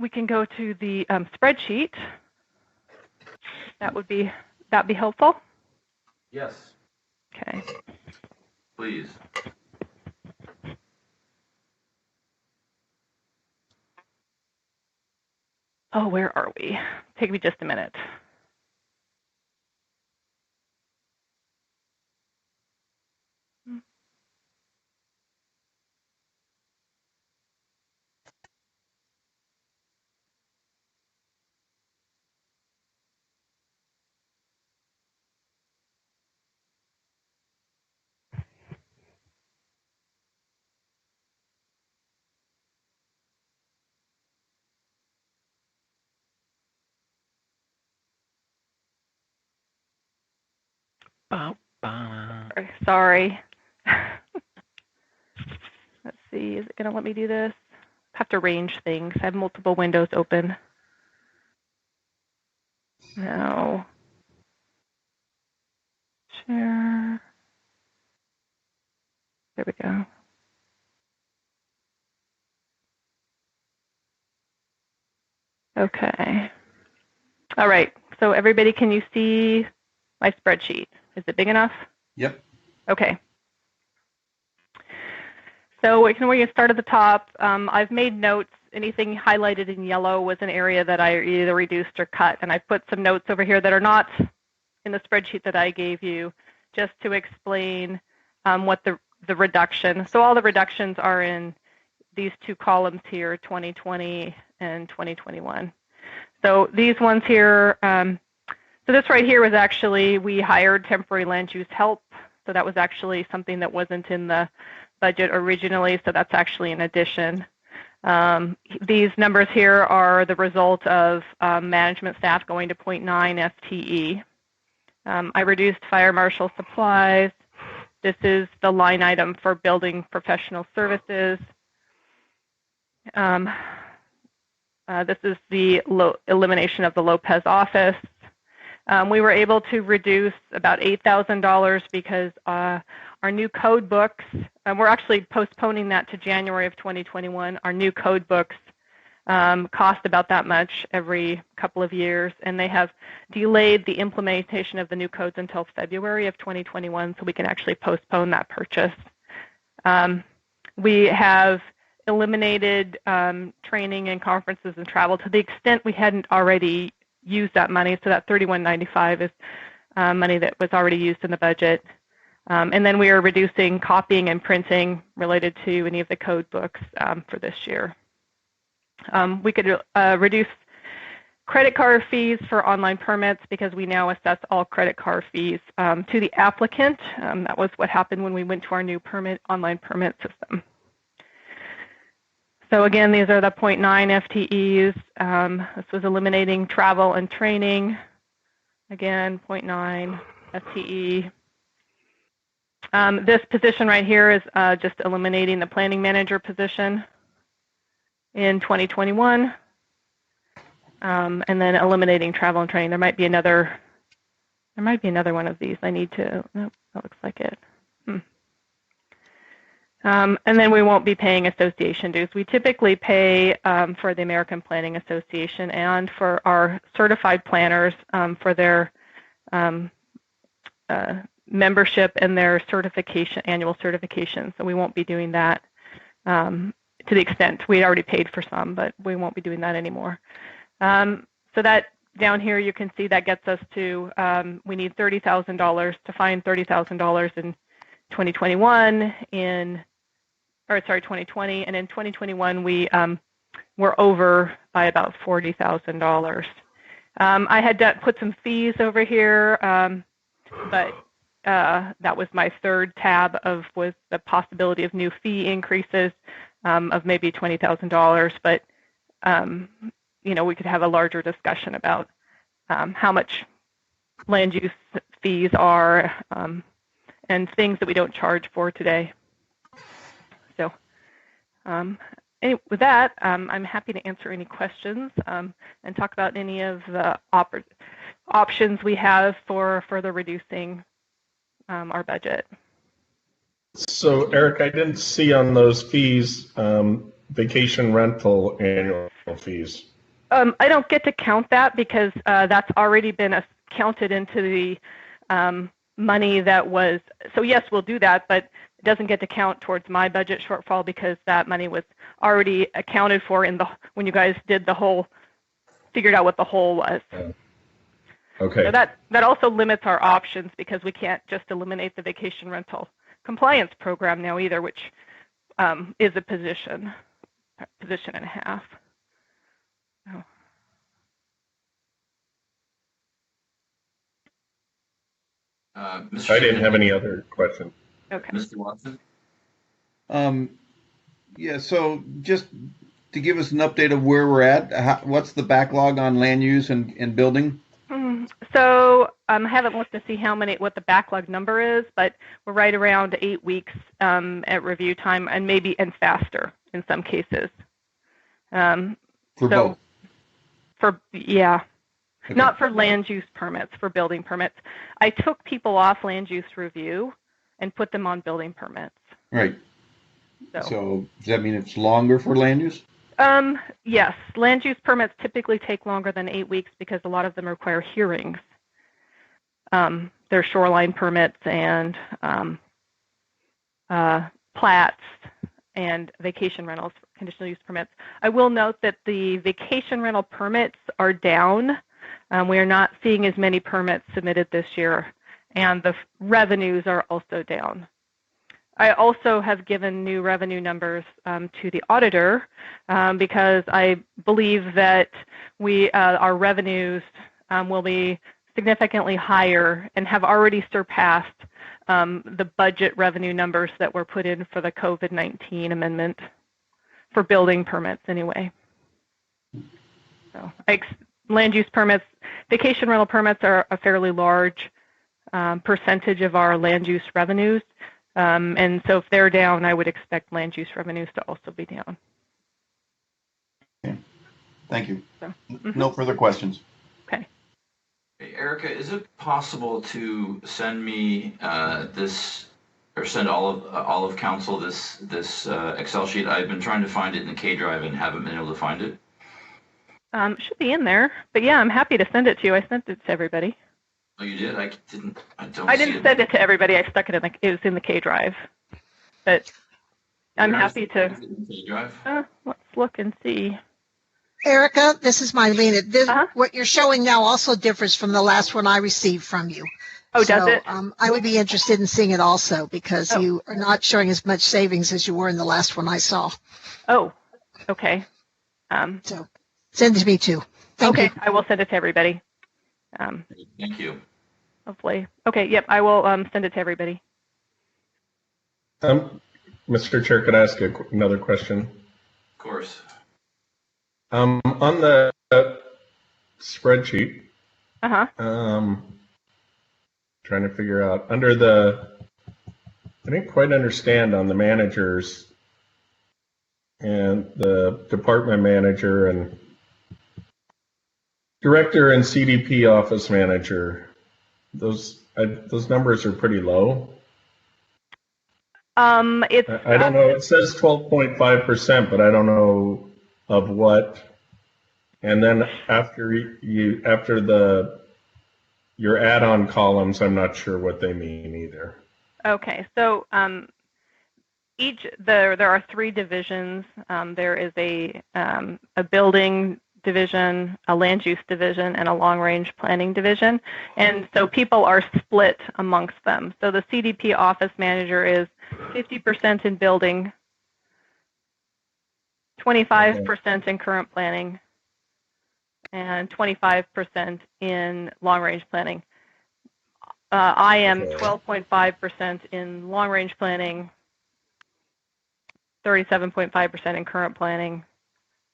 spreadsheet. That'd be helpful. Yes, Okay. please. Oh, where are we? Take me just a minute. Sorry. Let's see, is it going to let me do this? I have to arrange things. I have multiple windows open. No. Share. There we go. Okay. All right. So everybody, can you see my spreadsheet? Is it big enough? Yep. Okay. So we can start at the top. I've made notes. Anything highlighted in yellow was an area that I either reduced or cut. And I put some notes over here that are not in the spreadsheet that I gave you, just to explain what the reduction. So all the reductions are in these two columns here, 2020 and 2021. So these ones here, so this right here was actually, we hired temporary land use help. So that was actually something that wasn't in the budget originally, so that's actually an addition. These numbers here are the result of management staff going to 0.9 FTE. I reduced fire marshal supplies. This is the line item for building professional services. This is the elimination of the Lopez office. We were able to reduce about $8,000 because our new code books, we're actually postponing that to January of 2021. Our new code books cost about that much every couple of years, and they have delayed the implementation of the new codes until February of 2021, so we can actually postpone that purchase. We have eliminated training and conferences and travel to the extent we hadn't already used that money, so that $31.95 is money that was already used in the budget. And then we are reducing copying and printing related to any of the code books for this year. We could reduce credit card fees for online permits because we now assess all credit card fees to the applicant. That was what happened when we went to our new online permit system. So again, these are the 0.9 FTEs. This was eliminating travel and training. Again, 0.9 FTE. This position right here is just eliminating the planning manager position in 2021, and then eliminating travel and training. There might be another one of these. I need to. Nope, that looks like it. And then we won't be paying association dues. We typically pay for the American Planning Association and for our certified planners for their membership and their certification, annual certification. So we won't be doing that to the extent we already paid for some, but we won't be doing that anymore. So that down here you can see that gets us to we need $30,000 to find $30,000 in 2021 2020, and in 2021 we were over by about $40,000. I had put some fees over here, but that was my third tab was the possibility of new fee increases of maybe $20,000, but we could have a larger discussion about how much land use fees are and things that we don't charge for today. So anyway, with that, I'm happy to answer any questions and talk about any of the options we have for further reducing our budget. So, Eric, I didn't see on those fees vacation rental annual fees. I don't get to count that because that's already been counted into the money that was. So yes, we'll do that, but it doesn't get to count towards my budget shortfall because that money was already accounted for when you guys did the whole figured out what the hole was. Okay. So that also limits our options because we can't just eliminate the vacation rental compliance program now either, which is a position and a half. So. I didn't have any other questions. Okay. Mr. Watson? Yeah, so just to give us an update of where we're at, what's the backlog on land use and building? So I haven't looked to see what the backlog number is, but we're right around 8 weeks at review time, and faster in some cases. For both? Yeah. Okay. Not for land use permits, for building permits. I took people off land use review and put them on building permits. Right. So does that mean it's longer for land use? Yes. Land use permits typically take longer than 8 weeks because a lot of them require hearings. They're shoreline permits and plats and vacation rentals, conditional use permits. I will note that the vacation rental permits are down. We are not seeing as many permits submitted this year, and the revenues are also down. I also have given new revenue numbers to the auditor because I believe that our revenues will be significantly higher and have already surpassed the budget revenue numbers that were put in for the COVID-19 amendment for building permits anyway. So land use permits, vacation rental permits are a fairly large percentage of our land use revenues. And so if they're down, I would expect land use revenues to also be down. Okay. Thank you. So, No further questions. Okay. Hey, Erica, is it possible to send me this, or send all of council this Excel sheet? I've been trying to find it in the K drive and haven't been able to find it. It should be in there, but yeah, I'm happy to send it to you. I sent it to everybody. Oh, you did? I don't. I didn't send it to everybody. I stuck it in it was in the K drive, but I'm happy to. K drive? Let's look and see. Erica, this is Mylene. What you're showing now also differs from the last one I received from you. Oh, does it? I would be interested in seeing it also because you are not showing as much savings as you were in the last one I saw. Oh, okay. So send it to me too. Thank you. I will send it to everybody. Thank you. Hopefully. Okay, yep, I will send it to everybody. Mr. Chair, could I ask another question? Of course. On the spreadsheet, trying to figure out I didn't quite understand on the managers and the department manager and director and CDP office manager. Those numbers are pretty low. I don't know. It says 12.5%, but I don't know of what. And then after your add-on columns, I'm not sure what they mean either. Okay, so there are 3 divisions. There is a building division, a land use division, and a long-range planning division. And so people are split amongst them. So the CDP office manager is 50% in building, 25% in current planning, and 25% in long-range planning. I am 12.5% in long-range planning, 37.5% in current planning,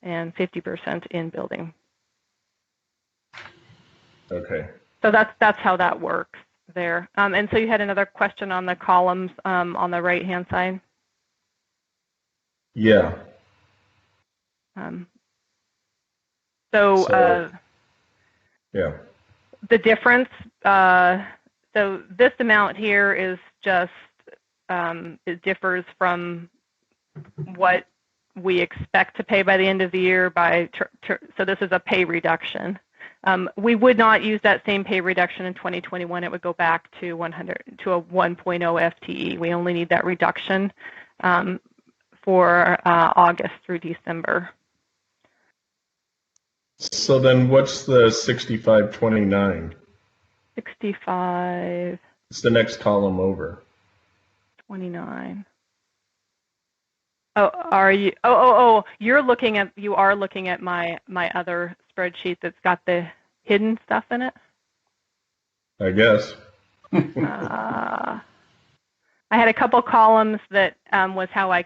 and 50% in building. Okay. So that's how that works there. And so you had another question on the columns on the right-hand side? Yeah. Yeah. The difference, so this amount here is just, it differs from what we expect to pay by the end of the year so this is a pay reduction. We would not use that same pay reduction in 2021. It would go back to 100 to a 1.0 FTE. We only need that reduction for August through December. So then what's the 6529? 65, It's the next column over. 29. Oh, are you? Oh, you are looking at my other spreadsheet that's got the hidden stuff in it. I guess. I had a couple columns that was how I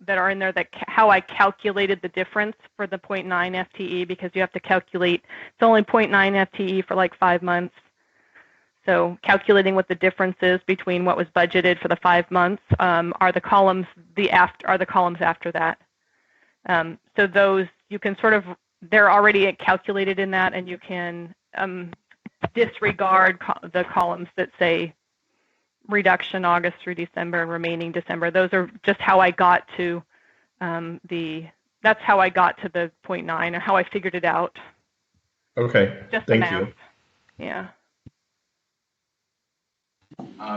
that are in there how I calculated the difference for the 0.9 FTE, because you have to calculate, it's only 0.9 FTE for like 5 months. So calculating what the difference is between what was budgeted for the 5 months are the columns after that. So those you can sort of, they're already calculated in that, and you can disregard the columns that say reduction August through December and remaining December. Those are just how I got to that's how I got to the 0.9, or how I figured it out. Okay, just thank you. Yeah.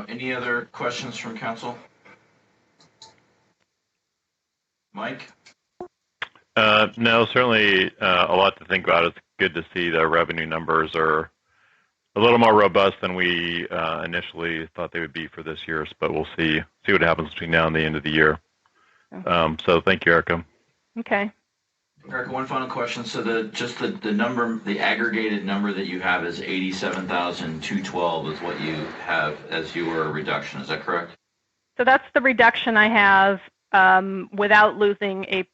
Any other questions from council? Mike? No, certainly a lot to think about. It's good to see the revenue numbers are a little more robust than we initially thought they would be for this year, but we'll see what happens between now and the end of the year. So thank you, Erica. Okay. Erica, one final question. So the number, the aggregated number that you have is 87,212 is what you have as your reduction. Is that correct? So that's the reduction I have without losing a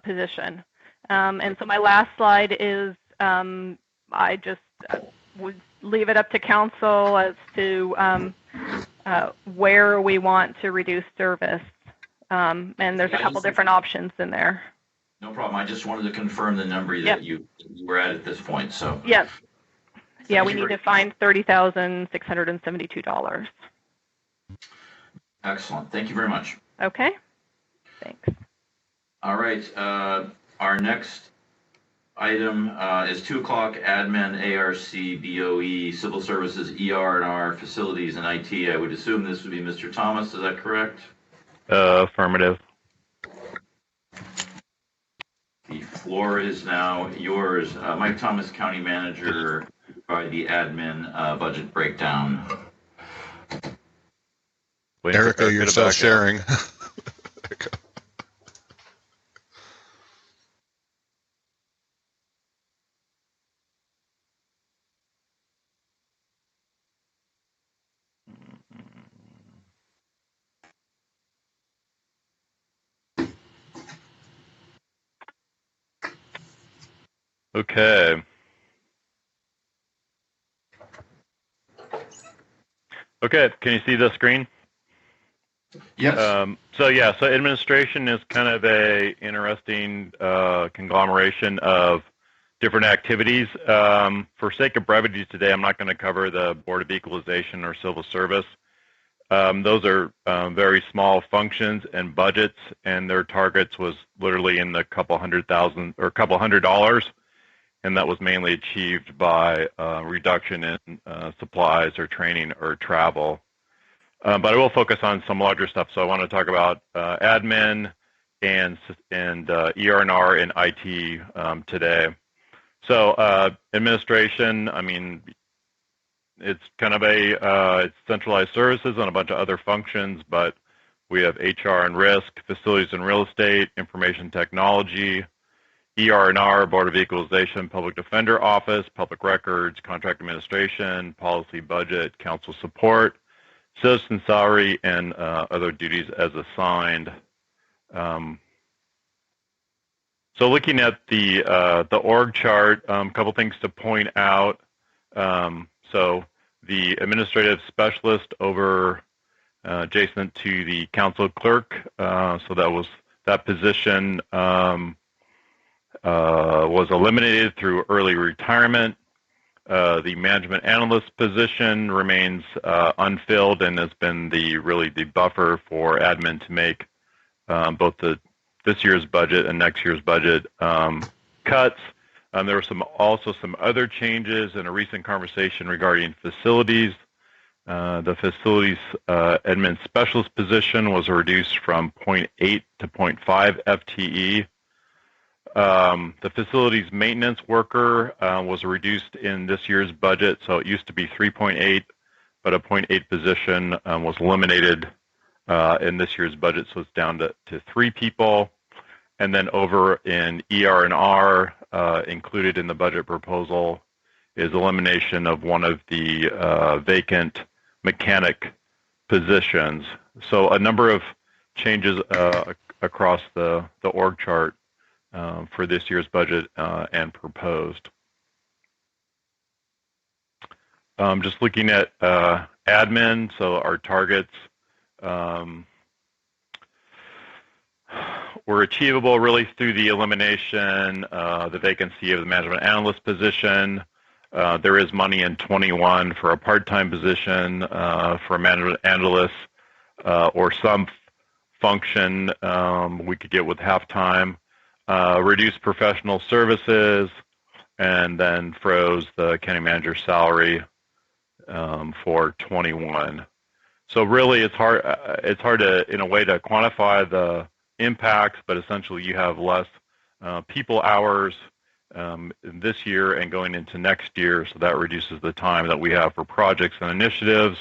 position. And so my last slide is I just would leave it up to council as to where we want to reduce service. And there's a couple different options in there. No problem. I just wanted to confirm the number that you were at this point. So yes. Yeah, we need to find $30,672. Excellent. Thank you very much. Okay. Thanks. All right. Our next item is 2 o'clock. Admin, ARC, BOE, Civil Services, ER&R, Facilities, and IT. I would assume this would be Mr. Thomas. Is that correct? Affirmative. The floor is now yours. Mike Thomas, County Manager, by the admin budget breakdown. Erica, you're still sharing. Okay. Okay, can you see the screen? Yes. So administration is kind of a interesting conglomeration of different activities. For sake of brevity today, I'm not going to cover the Board of Equalization or Civil Service. Those are very small functions and budgets, and their targets was literally in the couple $100,000 or couple $100, and that was mainly achieved by reduction in supplies or training or travel. But I will focus on some larger stuff. So I want to talk about admin and ER&R and IT today. So administration, I mean, it's kind of it's centralized services and a bunch of other functions, but we have HR and risk, facilities and real estate, information technology, ER&R, Board of Equalization, Public Defender Office, Public Records, Contract Administration, Policy, Budget, Council Support, Citizen Salary, and other duties as assigned. So looking at the org chart, a couple things to point out. So the administrative specialist over adjacent to the council clerk, so that position was eliminated through early retirement. The management analyst position remains unfilled and has been really the buffer for admin to make both this year's budget and next year's budget cuts. There were also some other changes in a recent conversation regarding facilities. The facilities admin specialist position was reduced from 0.8 to 0.5 FTE. The facilities maintenance worker was reduced in this year's budget, so it used to be 3.8, but a 0.8 position was eliminated in this year's budget, so it's down to 3 people. And then over in ER&R, included in the budget proposal, is elimination of one of the vacant mechanic positions. So a number of changes across the org chart for this year's budget and proposed. Just looking at admin, so our targets were achievable really through the elimination, the vacancy of the management analyst position. There is money in 21 for a part-time position for a management analyst or some function we could get with half-time. Reduce professional services, and then froze the county manager's salary for 21. So really, it's hard to, in a way, to quantify the impacts, but essentially you have less people hours this year and going into next year, so that reduces the time that we have for projects and initiatives,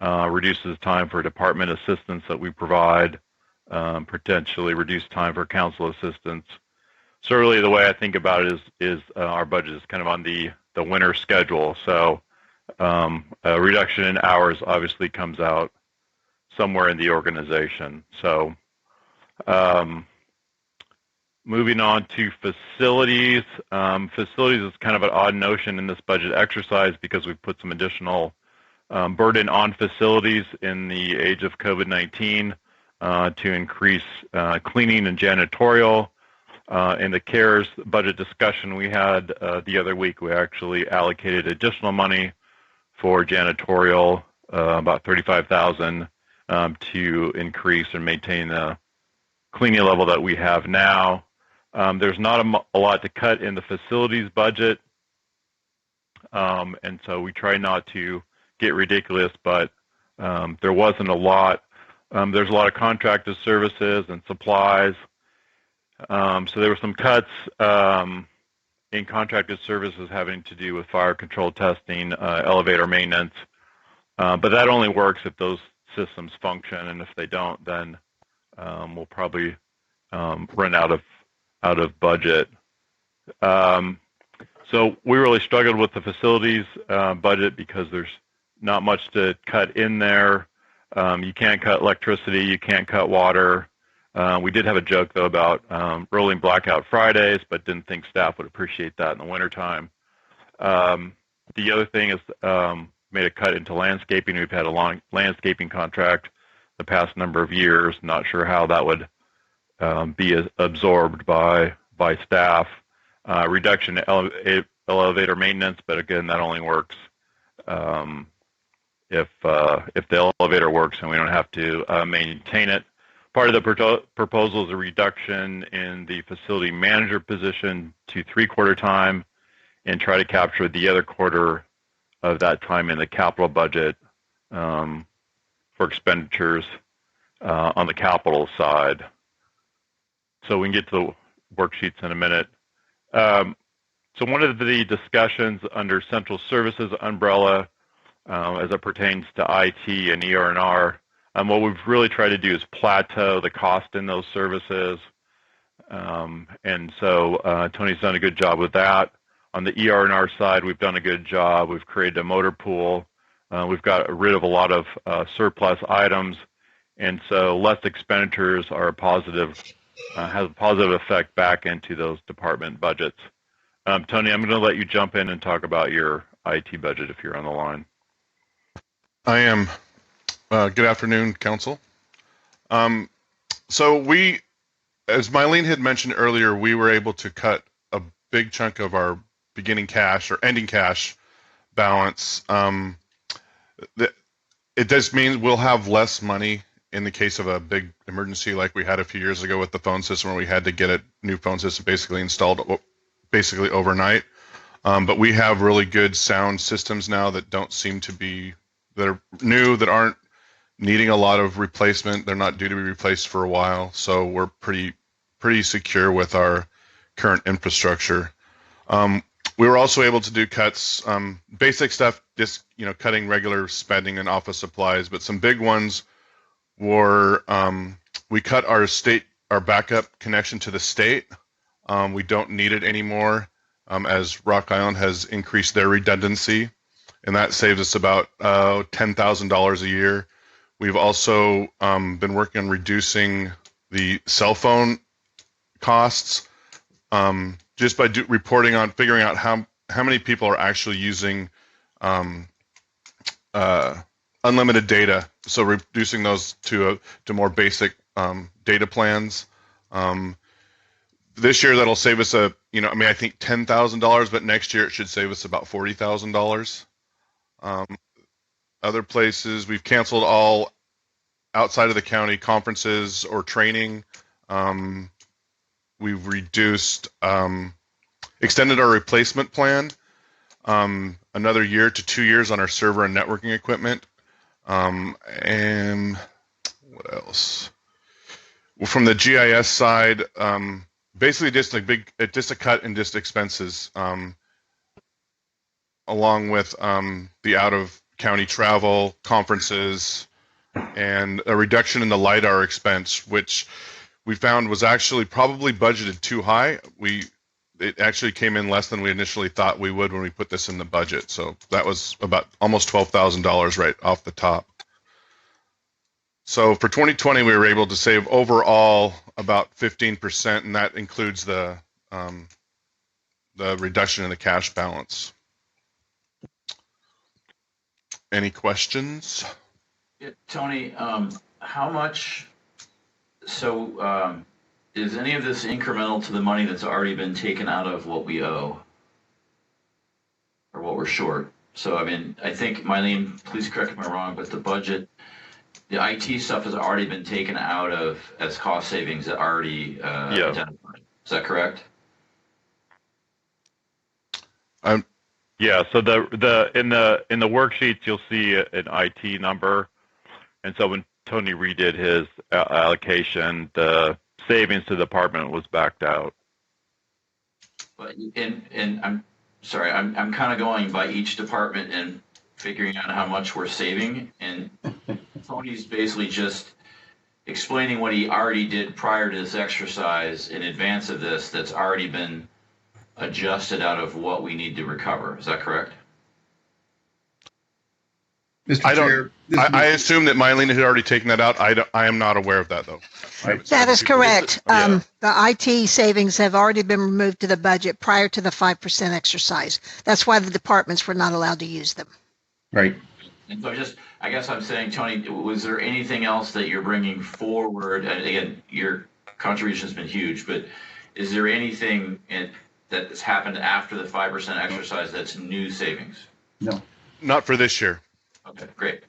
reduces time for department assistance that we provide, potentially reduce time for council assistance. So really the way I think about it is our budget is kind of on the winter schedule. So a reduction in hours obviously comes out somewhere in the organization. So moving on to facilities. Facilities is kind of an odd notion in this budget exercise because we've put some additional burden on facilities in the age of COVID-19 to increase cleaning and janitorial. In the CARES budget discussion we had the other week, we actually allocated additional money for janitorial, about $35,000, to increase and maintain the cleaning level that we have now. There's not a lot to cut in the facilities budget, and so we try not to get ridiculous, but there wasn't a lot. There's a lot of contracted services and supplies, so there were some cuts in contracted services having to do with fire control testing, elevator maintenance, but that only works if those systems function, and if they don't, then we'll probably run out of budget. So we really struggled with the facilities budget because there's not much to cut in there. You can't cut electricity, you can't cut water. We did have a joke though about rolling blackout Fridays, but didn't think staff would appreciate that in the wintertime. The other thing is made a cut into landscaping. We've had a long landscaping contract the past number of years. Not sure how that would be absorbed by staff. Reduction in elevator maintenance, but again, that only works if the elevator works and we don't have to maintain it. Part of the proposal is a reduction in the facility manager position to 3/4 time and try to capture the other quarter of that time in the capital budget for expenditures on the capital side. So we can get to the worksheets in a minute. So one of the discussions under central services umbrella as it pertains to IT and ER&R, what we've really tried to do is plateau the cost in those services. And so Tony's done a good job with that. On the ER&R side, we've done a good job. We've created a motor pool. We've got rid of a lot of surplus items. And so less expenditures are has a positive effect back into those department budgets. Tony, I'm going to let you jump in and talk about your IT budget if you're on the line. I am. Good afternoon, Council. So we, as Mylene had mentioned earlier, we were able to cut a big chunk of our beginning cash or ending cash balance. It does mean we'll have less money in the case of a big emergency like we had a few years ago with the phone system, where we had to get a new phone system basically installed basically overnight. But we have really good sound systems now that don't seem to be, that are new, that aren't needing a lot of replacement. They're not due to be replaced for a while. So we're pretty secure with our current infrastructure. We were also able to do cuts, basic stuff, just cutting regular spending and office supplies. But some big ones were we cut our backup connection to the state. We don't need it anymore, as Rock Island has increased their redundancy, and that saves us about $10,000 a year. We've also been working on reducing the cell phone costs, just by reporting on figuring out how many people are actually using unlimited data. So reducing those to more basic data plans. This year that'll save us I think $10,000, but next year it should save us about $40,000. Other places, we've canceled all outside of the county conferences or training. We've reduced, extended our replacement plan another year to 2 years on our server and networking equipment. And what else? Well, from the GIS side, basically just a cut in just expenses, along with the out of county travel, conferences, and a reduction in the LiDAR expense, which we found was actually probably budgeted too high. It actually came in less than we initially thought we would when we put this in the budget. So that was about almost $12,000 right off the top. So for 2020, we were able to save overall about 15%, and that includes the reduction in the cash balance. Any questions? Yeah, Tony, how much? So, is any of this incremental to the money that's already been taken out of what we owe, or what we're short? So, I mean, I think, Mylene, please correct me if I'm wrong, but the budget, the IT stuff has already been taken out of as cost savings that already identified. Is that correct? Yeah. So in the worksheets you'll see an IT number, and so when Tony redid his allocation, the savings to the department was backed out. But and I'm sorry, I'm kind of going by each department and figuring out how much we're saving, and Tony's basically just explaining what he already did prior to this exercise in advance of this that's already been adjusted out of what we need to recover. Is that correct? Mr. Chair, I assume that Mylene had already taken that out. I am not aware of that, though. That is correct. The IT savings have already been removed to the budget prior to the 5% exercise. That's why the departments were not allowed to use them. Right. And so I guess I'm saying, Tony, was there anything else that you're bringing forward? And again, your contribution has been huge, but is there anything that has happened after the 5% exercise that's new savings? No. Not for this year. Okay, great.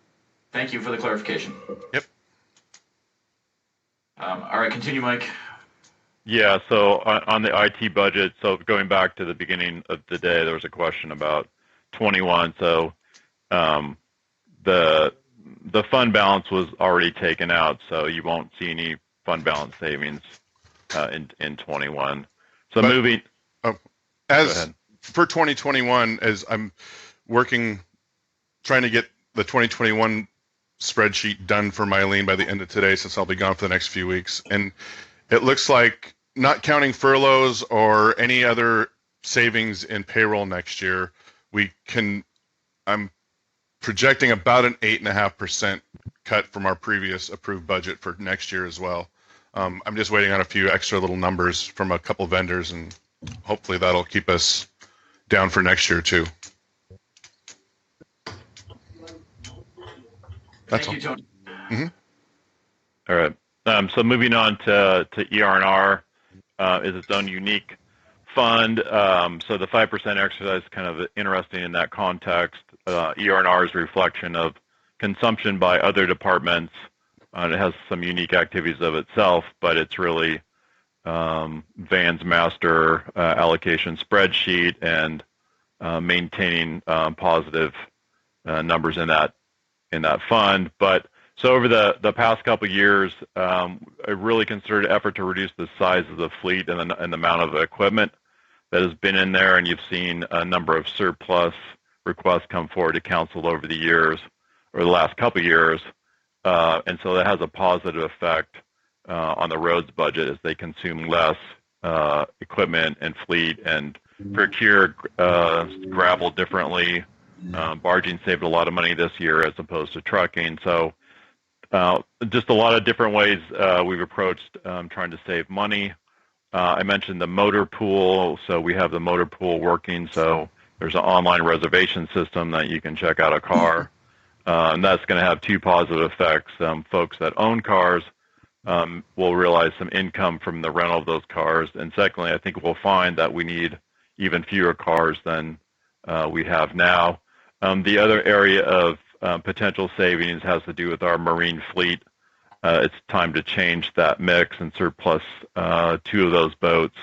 Thank you for the clarification. Yep. All right, continue, Mike. Yeah, so on the IT budget, so going back to the beginning of the day, there was a question about 21. So the fund balance was already taken out, so you won't see any fund balance savings in 21. So moving. As for 2021, as I'm trying to get the 2021 spreadsheet done for Mylene by the end of today, since I'll be gone for the next few weeks. And it looks like, not counting furloughs or any other savings in payroll next year, I'm projecting about an 8.5% cut from our previous approved budget for next year as well. I'm just waiting on a few extra little numbers from a couple vendors, and hopefully that'll keep us down for next year too. That's Thank you, Tony. Mm-hmm. All right. So moving on to ER&R is its own unique fund. So the 5% exercise is kind of interesting in that context. ER&R is a reflection of consumption by other departments. It has some unique activities of itself, but it's really Van's master allocation spreadsheet and maintaining positive numbers in that fund. But So over the past couple of years, a really concerted effort to reduce the size of the fleet and the amount of equipment that has been in there, and you've seen a number of surplus requests come forward to council over the years, or the last couple of years, and so that has a positive effect on the roads budget as they consume less equipment and fleet and procure gravel differently. Barging saved a lot of money this year as opposed to trucking. So just a lot of different ways we've approached trying to save money. I mentioned the motor pool. So we have the motor pool working. So there's an online reservation system that you can check out a car. And that's going to have two positive effects. Folks that own cars will realize some income from the rental of those cars. And secondly, I think we'll find that we need even fewer cars than we have now. The other area of potential savings has to do with our marine fleet. It's time to change that mix and surplus two of those boats.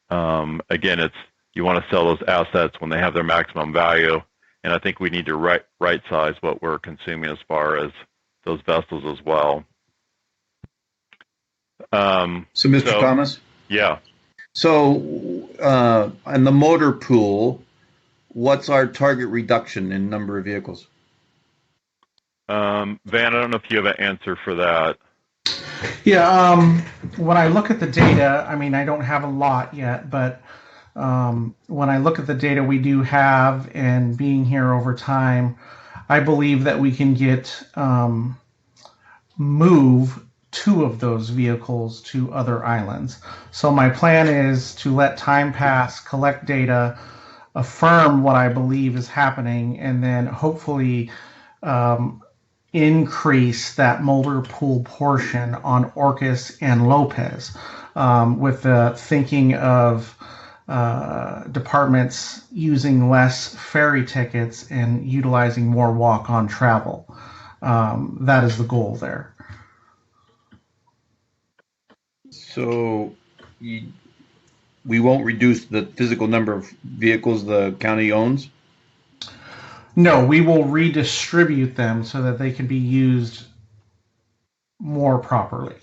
Again, you want to sell those assets when they have their maximum value, and I think we need to right size what we're consuming as far as those vessels as well. So, Mr. Thomas? Yeah. So, on the motor pool, what's our target reduction in number of vehicles? Van, I don't know if you have an answer for that. Yeah, when I look at the data, I mean, I don't have a lot yet, but when I look at the data we do have and being here over time, I believe that we can move two of those vehicles to other islands. So my plan is to let time pass, collect data, affirm what I believe is happening, and then hopefully increase that motor pool portion on Orcas and Lopez, with the thinking of departments using less ferry tickets and utilizing more walk-on travel. That is the goal there. So we won't reduce the physical number of vehicles the county owns? No, we will redistribute them so that they can be used more properly.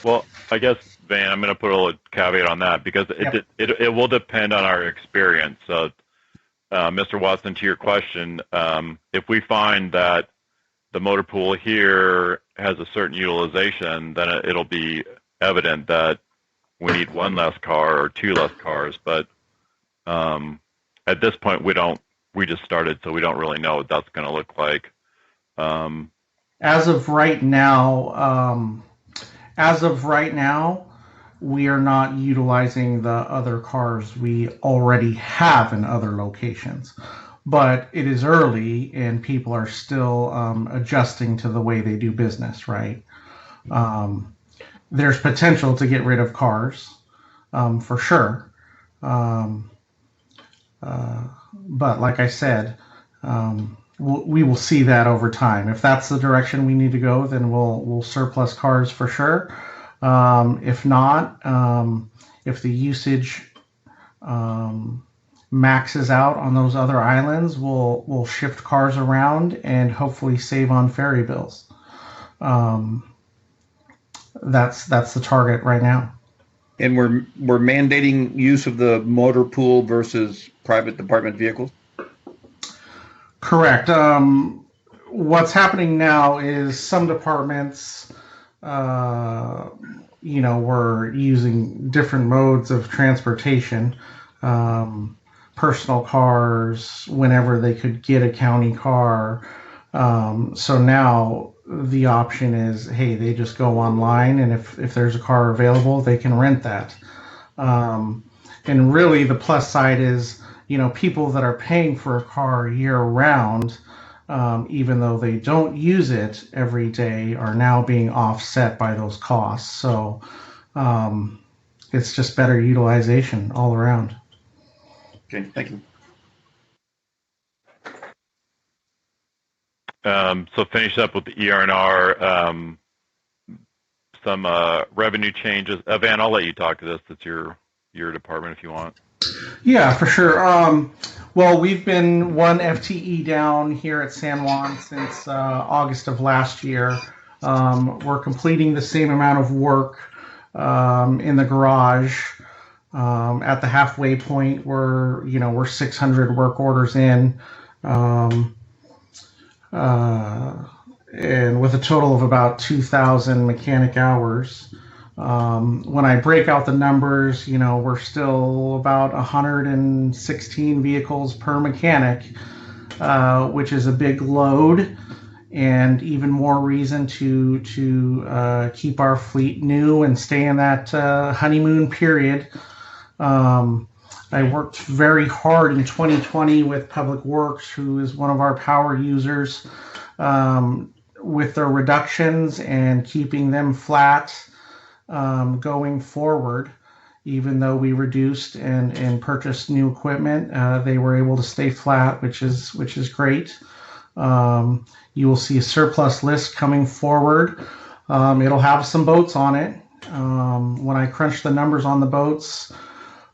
Well, I guess, Van, I'm going to put a little caveat on that because it will depend on our experience. So, Mr. Watson, to your question, if we find that the motor pool here has a certain utilization, then it'll be evident that we need one less car or two less cars. But at this point, we just started, so we don't really know what that's going to look like. As of right now, we are not utilizing the other cars we already have in other locations. But it is early, and people are still adjusting to the way they do business, right? There's potential to get rid of cars, for sure. But like I said, we will see that over time. If that's the direction we need to go, then we'll surplus cars for sure. If not, if the usage maxes out on those other islands, we'll shift cars around and hopefully save on ferry bills. That's the target right now. And we're mandating use of the motor pool versus private department vehicles? Correct. What's happening now is some departments, we're using different modes of transportation, personal cars, whenever they could get a county car. So now the option is, hey, they just go online, and if there's a car available, they can rent that. And really the plus side is, people that are paying for a car year round, even though they don't use it every day, are now being offset by those costs. So it's just better utilization all around. Okay, thank you. So finish up with the ER&R, some revenue changes. Van, I'll let you talk to this. It's your department if you want. Yeah, for sure. Well, we've been one FTE down here at San Juan since August of last year. We're completing the same amount of work in the garage. At the halfway point, we're 600 work orders in, and with a total of about 2,000 mechanic hours. When I break out the numbers, we're still about 116 vehicles per mechanic, which is a big load, and even more reason to keep our fleet new and stay in that honeymoon period. I worked very hard in 2020 with Public Works, who is one of our power users, with their reductions and keeping them flat going forward. Even though we reduced and purchased new equipment, they were able to stay flat, which is great. You will see a surplus list coming forward. It'll have some boats on it. When I crunch the numbers on the boats,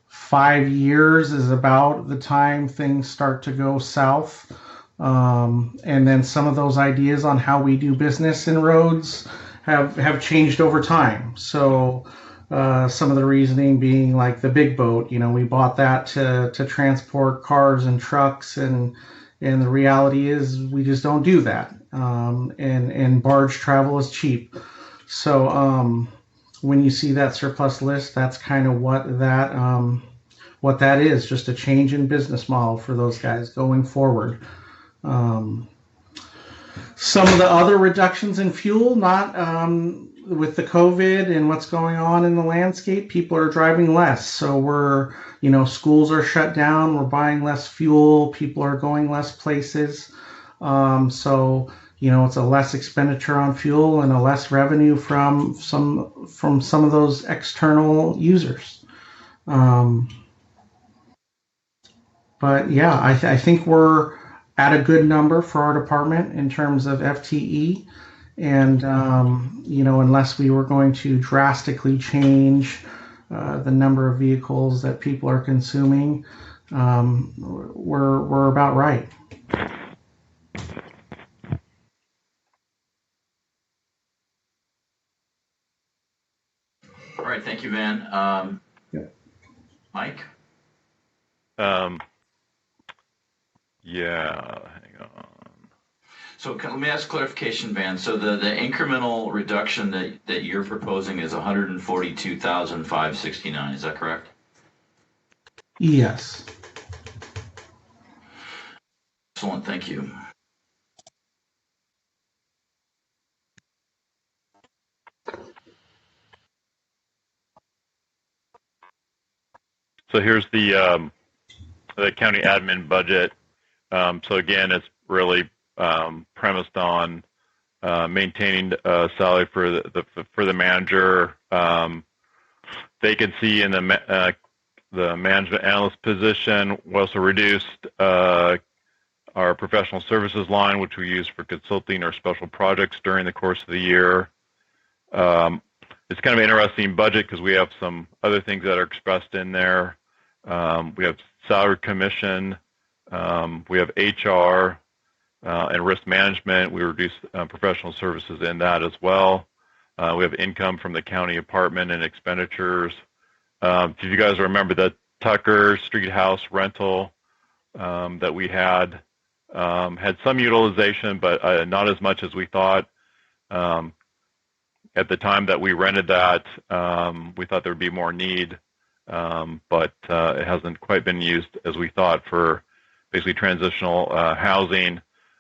5 years is about the time things start to go south. And then some of those ideas on how we do business in roads have changed over time. So some of the reasoning being like the big boat, we bought that to transport cars and trucks, and the reality is we just don't do that. And barge travel is cheap. So when you see that surplus list, that's kind of what that is, just a change in business model for those guys going forward. Some of the other reductions in fuel, not with the COVID and what's going on in the landscape, people are driving less. So schools are shut down, we're buying less fuel, people are going less places. So it's a less expenditure on fuel and a less revenue from some of those external users. But yeah, I think we're at a good number for our department in terms of FTE. And, unless we were going to drastically change the number of vehicles that people are consuming, we're about right. All right, thank you, Van. Mike? Yeah, hang on. So let me ask clarification, Van. So the incremental reduction that you're proposing is 142,569. Is that correct? Yes. Excellent, thank you. So here's the county admin budget. So again, it's really premised on maintaining salary for the manager, vacancy in the management analyst position. We also reduced our professional services line, which we use for consulting or special projects during the course of the year. It's kind of an interesting budget because we have some other things that are expressed in there. We have salary commission, we have HR and risk management. We reduced professional services in that as well. We have income from the county apartment and expenditures. If you guys remember the Tucker Street House rental that we had some utilization, but not as much as we thought. At the time that we rented that, we thought there would be more need, but it hasn't quite been used as we thought for basically transitional housing.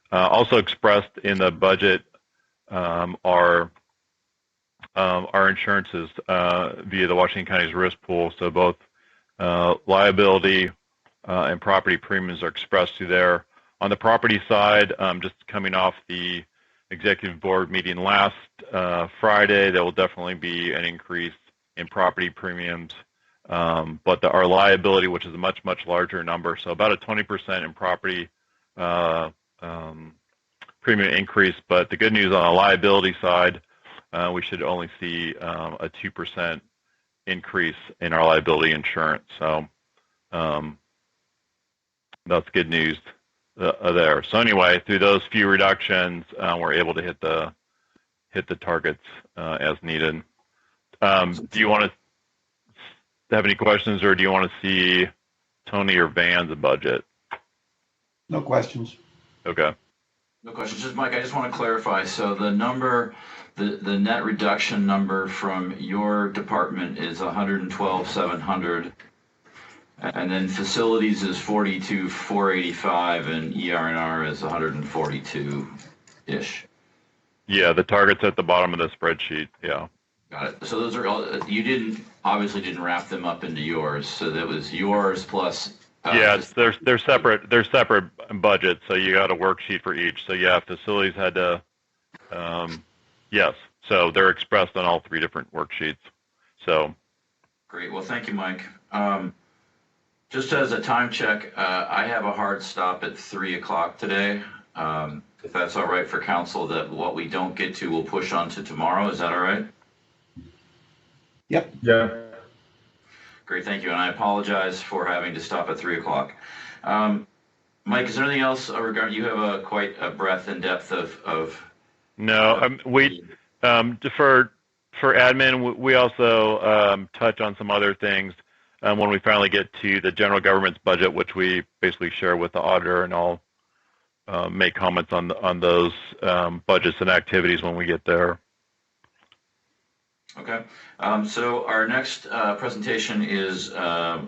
Also expressed in the budget are our insurances via the Washington County's risk pool. So both liability and property premiums are expressed through there. On the property side, just coming off the executive board meeting last Friday, there will definitely be an increase in property premiums. But our liability, which is a much, much larger number, so about a 20% in property premium increase. But the good news on the liability side, we should only see a 2% increase in our liability insurance. So that's good news there. So anyway, through those few reductions, we're able to hit the targets as needed. Do you want to have any questions, or do you want to see Tony or Van's budget? No questions. Okay. No questions. Just Mike, I just want to clarify. So the number, the net reduction number from your department is 112,700, and then facilities is 42,485, and ER&R is 142-ish. Yeah, the target's at the bottom of the spreadsheet. Yeah. Got it. So those are all, you obviously didn't wrap them up into yours. So that was yours plus. Yeah, they're separate. They're separate budgets. So you got a worksheet for each. So yeah, facilities had to. Yes. So they're expressed on all three different worksheets. So. Great. Well, thank you, Mike. Just as a time check, I have a hard stop at 3:00 today. If that's all right for council, that what we don't get to, we'll push on to tomorrow. Is that all right? Yep. Yeah. Great, thank you. And I apologize for having to stop at 3:00. Mike, is there anything else regarding? You have quite a breadth and depth of. No, we for admin, we also touch on some other things when we finally get to the general government's budget, which we basically share with the auditor, and I'll make comments on those budgets and activities when we get there. Okay. So our next presentation is, I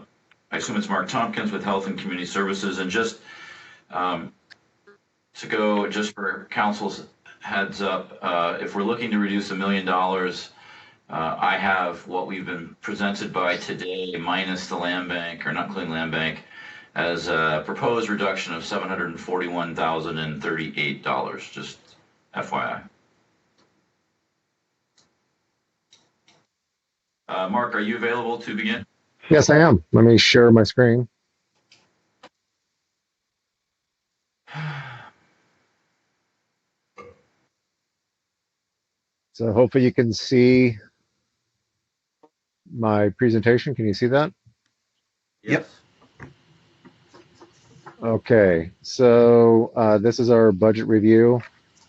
assume it's Mark Tompkins with Health and Community Services. And just to go, just for council's heads up, if we're looking to reduce $1 million, I have what we've been presented by today minus the land bank, or not including land bank, as a proposed reduction of $741,038, just FYI. Mark, are you available to begin? Yes, I am. Let me share my screen. So hopefully you can see my presentation. Can you see that? Yep. Okay, so this is our budget review.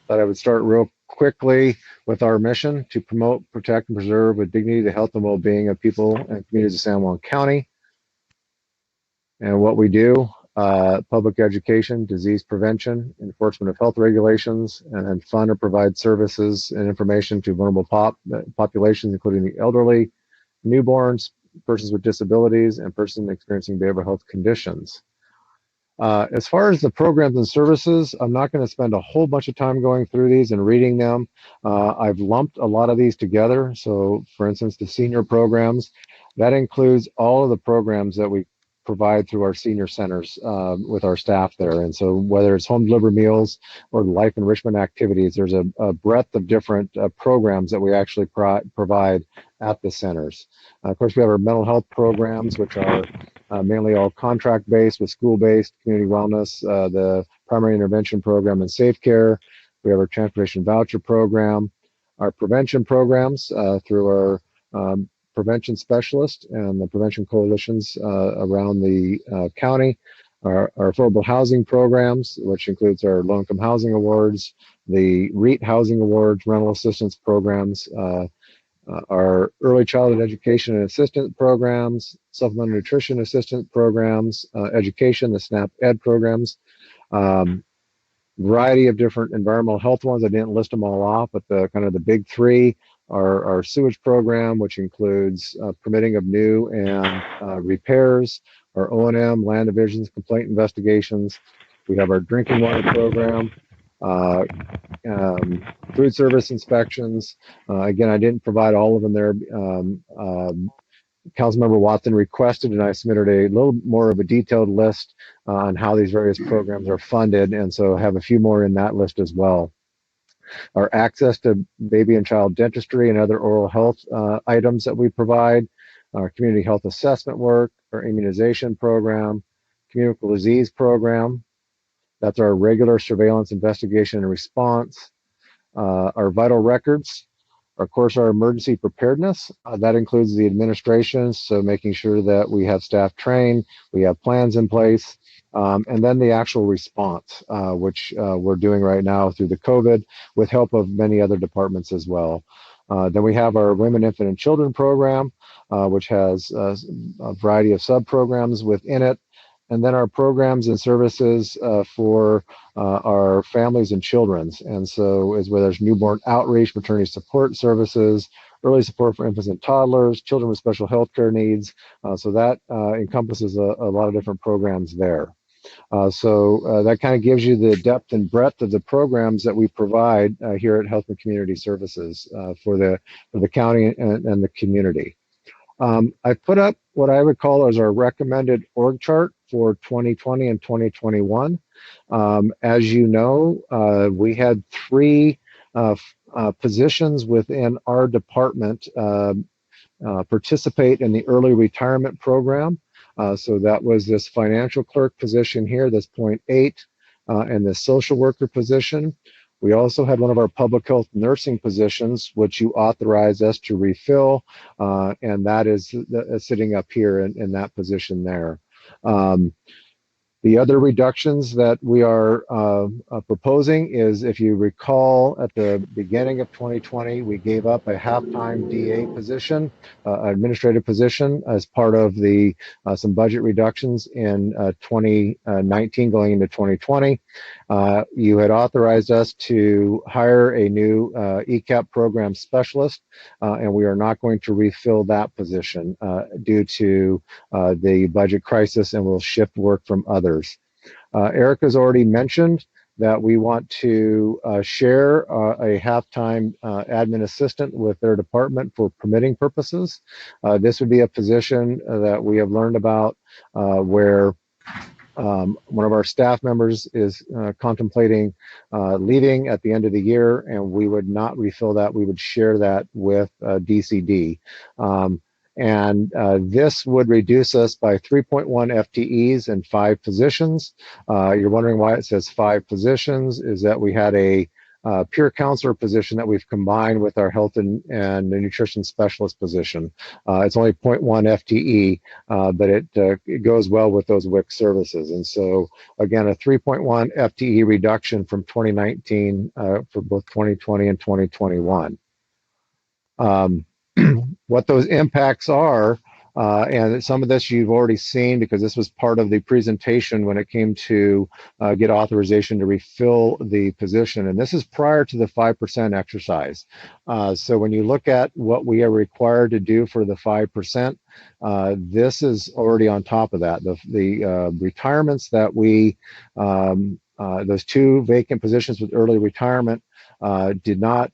Thought I would start real quickly with our mission to promote, protect, and preserve with dignity the health and well-being of people and communities of San Juan County. And what we do, public education, disease prevention, enforcement of health regulations, and then fund or provide services and information to vulnerable populations, including the elderly, newborns, persons with disabilities, and persons experiencing behavioral health conditions. As far as the programs and services, I'm not going to spend a whole bunch of time going through these and reading them. I've lumped a lot of these together. So for instance, the senior programs, that includes all of the programs that we provide through our senior centers with our staff there. And so whether it's home delivered meals or life enrichment activities, there's a breadth of different programs that we actually provide at the centers. Of course, we have our mental health programs, which are mainly all contract-based with school-based community wellness, the primary intervention program and safe care. We have our transportation voucher program, our prevention programs through our prevention specialist and the prevention coalitions around the county, our affordable housing programs, which includes our low-income housing awards, the REIT housing awards, rental assistance programs, our early childhood education and assistance programs, supplemental nutrition assistance programs, education, the SNAP Ed programs, variety of different environmental health ones. I didn't list them all off, but the kind of the big three are our sewage program, which includes permitting of new and repairs, our O&M, land divisions, complaint investigations. We have our drinking water program, food service inspections. Again, I didn't provide all of them there. Councilmember Watson requested, and I submitted a little more of a detailed list on how these various programs are funded, and so I have a few more in that list as well. Our access to baby and child dentistry and other oral health items that we provide, our community health assessment work, our immunization program, communicable disease program. That's our regular surveillance, investigation, and response. Our vital records, of course, our emergency preparedness. That includes the administration, so making sure that we have staff trained, we have plans in place, and then the actual response, which we're doing right now through the COVID with help of many other departments as well. Then we have our Women, Infant, and Children program, which has a variety of sub-programs within it. And then our programs and services for our families and children's. And so is where there's newborn outreach, maternity support services, early support for infants and toddlers, children with special health care needs. So that encompasses a lot of different programs there. So that kind of gives you the depth and breadth of the programs that we provide here at Health and Community Services for the county and the community. I put up what I would call as our recommended org chart for 2020 and 2021. As you know, we had 3 positions within our department participate in the early retirement program. So that was this financial clerk position here, this 0.8, and the social worker position. We also had one of our public health nursing positions, which you authorized us to refill, and that is sitting up here in that position there. The other reductions that we are proposing is, if you recall, at the beginning of 2020, we gave up a half-time DA position, administrative position, as part of the some budget reductions in 2019 going into 2020. You had authorized us to hire a new ECAP program specialist, and we are not going to refill that position due to the budget crisis, and we'll shift work from others. Erica's already mentioned that we want to share a half-time admin assistant with their department for permitting purposes. This would be a position that we have learned about where one of our staff members is contemplating leaving at the end of the year, and we would not refill that. We would share that with DCD. And this would reduce us by 3.1 FTEs and 5 positions. You're wondering why it says 5 positions, is that we had a peer counselor position that we've combined with our health and nutrition specialist position. It's only 0.1 FTE, but it goes well with those WIC services. And so, again, a 3.1 FTE reduction from 2019 for both 2020 and 2021. What those impacts are, and some of this you've already seen because this was part of the presentation when it came to get authorization to refill the position. And this is prior to the 5% exercise. So when you look at what we are required to do for the 5%, this is already on top of that. The retirements that we, those 2 vacant positions with early retirement did not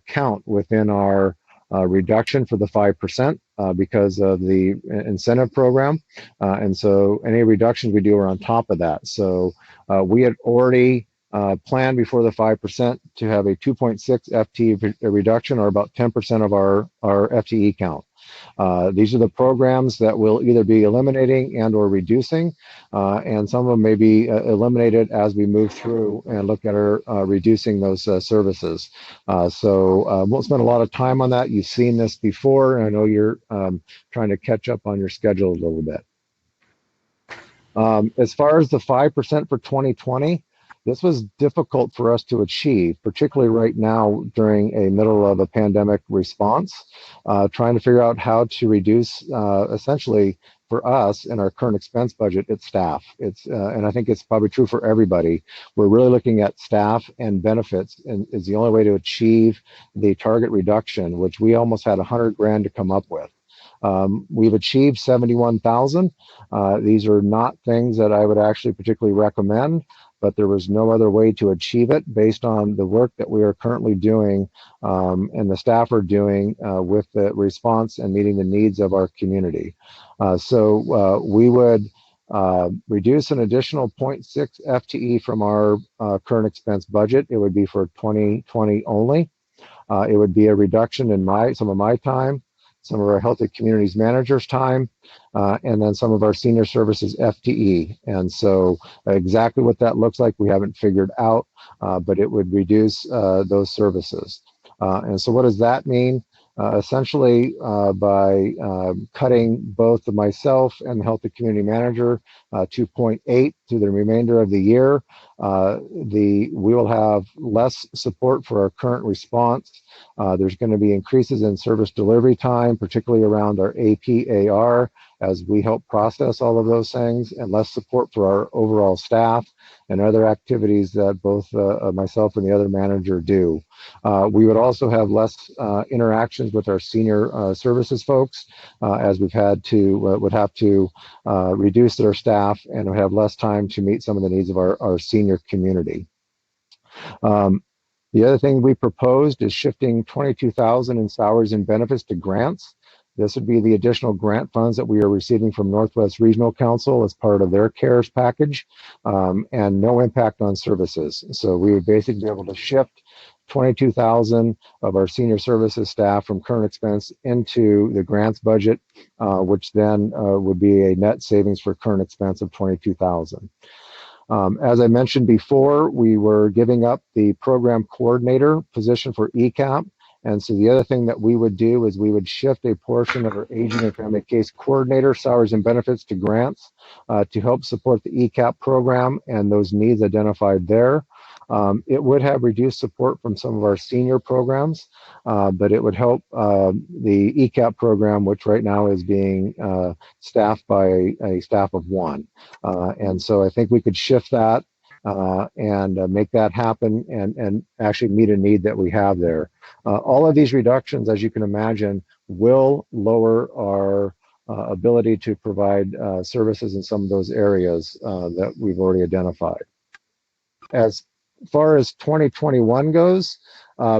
count within our reduction for the 5% because of the incentive program. And so any reductions we do are on top of that. So we had already planned before the 5% to have a 2.6 FTE reduction, or about 10% of our FTE count. These are the programs that will either be eliminating and or reducing, and some of them may be eliminated as we move through and look at our reducing those services. So won't spend a lot of time on that. You've seen this before, and I know you're trying to catch up on your schedule a little bit. As far as the 5% for 2020, this was difficult for us to achieve, particularly right now during a middle of a pandemic response, trying to figure out how to reduce essentially for us in our current expense budget, it's staff. And I think it's probably true for everybody. We're really looking at staff and benefits, and is the only way to achieve the target reduction, which we almost had $100,000 to come up with. We've achieved 71,000. These are not things that I would actually particularly recommend, but there was no other way to achieve it based on the work that we are currently doing and the staff are doing with the response and meeting the needs of our community. So we would reduce an additional 0.6 FTE from our current expense budget. It would be for 2020 only. It would be a reduction in some of my time, some of our Healthy Communities Managers' time, and then some of our Senior Services FTE. And so exactly what that looks like, we haven't figured out, but it would reduce those services. And so what does that mean? essentially by cutting both myself and the health and community manager 2.8 through the remainder of the year. We will have less support for our current response. There's going to be increases in service delivery time, particularly around our APAR, as we help process all of those things, and less support for our overall staff and other activities that both myself and the other manager do. We would also have less interactions with our senior services folks, as we've had to would have to reduce their staff and would have less time to meet some of the needs of our senior community. The other thing we proposed is shifting $22,000 in salaries and benefits to grants. This would be the additional grant funds that we are receiving from Northwest Regional Council as part of their CARES package, and no impact on services. So we would basically be able to shift 22,000 of our senior services staff from current expense into the grants budget, which then would be a net savings for current expense of 22,000. As I mentioned before, we were giving up the program coordinator position for ECAP. And so the other thing that we would do is we would shift a portion of our aging and family case coordinator salaries and benefits to grants to help support the ECAP program and those needs identified there. It would have reduced support from some of our senior programs, but it would help the ECAP program, which right now is being staffed by a staff of 1. And so I think we could shift that and make that happen and actually meet a need that we have there. All of these reductions, as you can imagine, will lower our ability to provide services in some of those areas that we've already identified. As far as 2021 goes,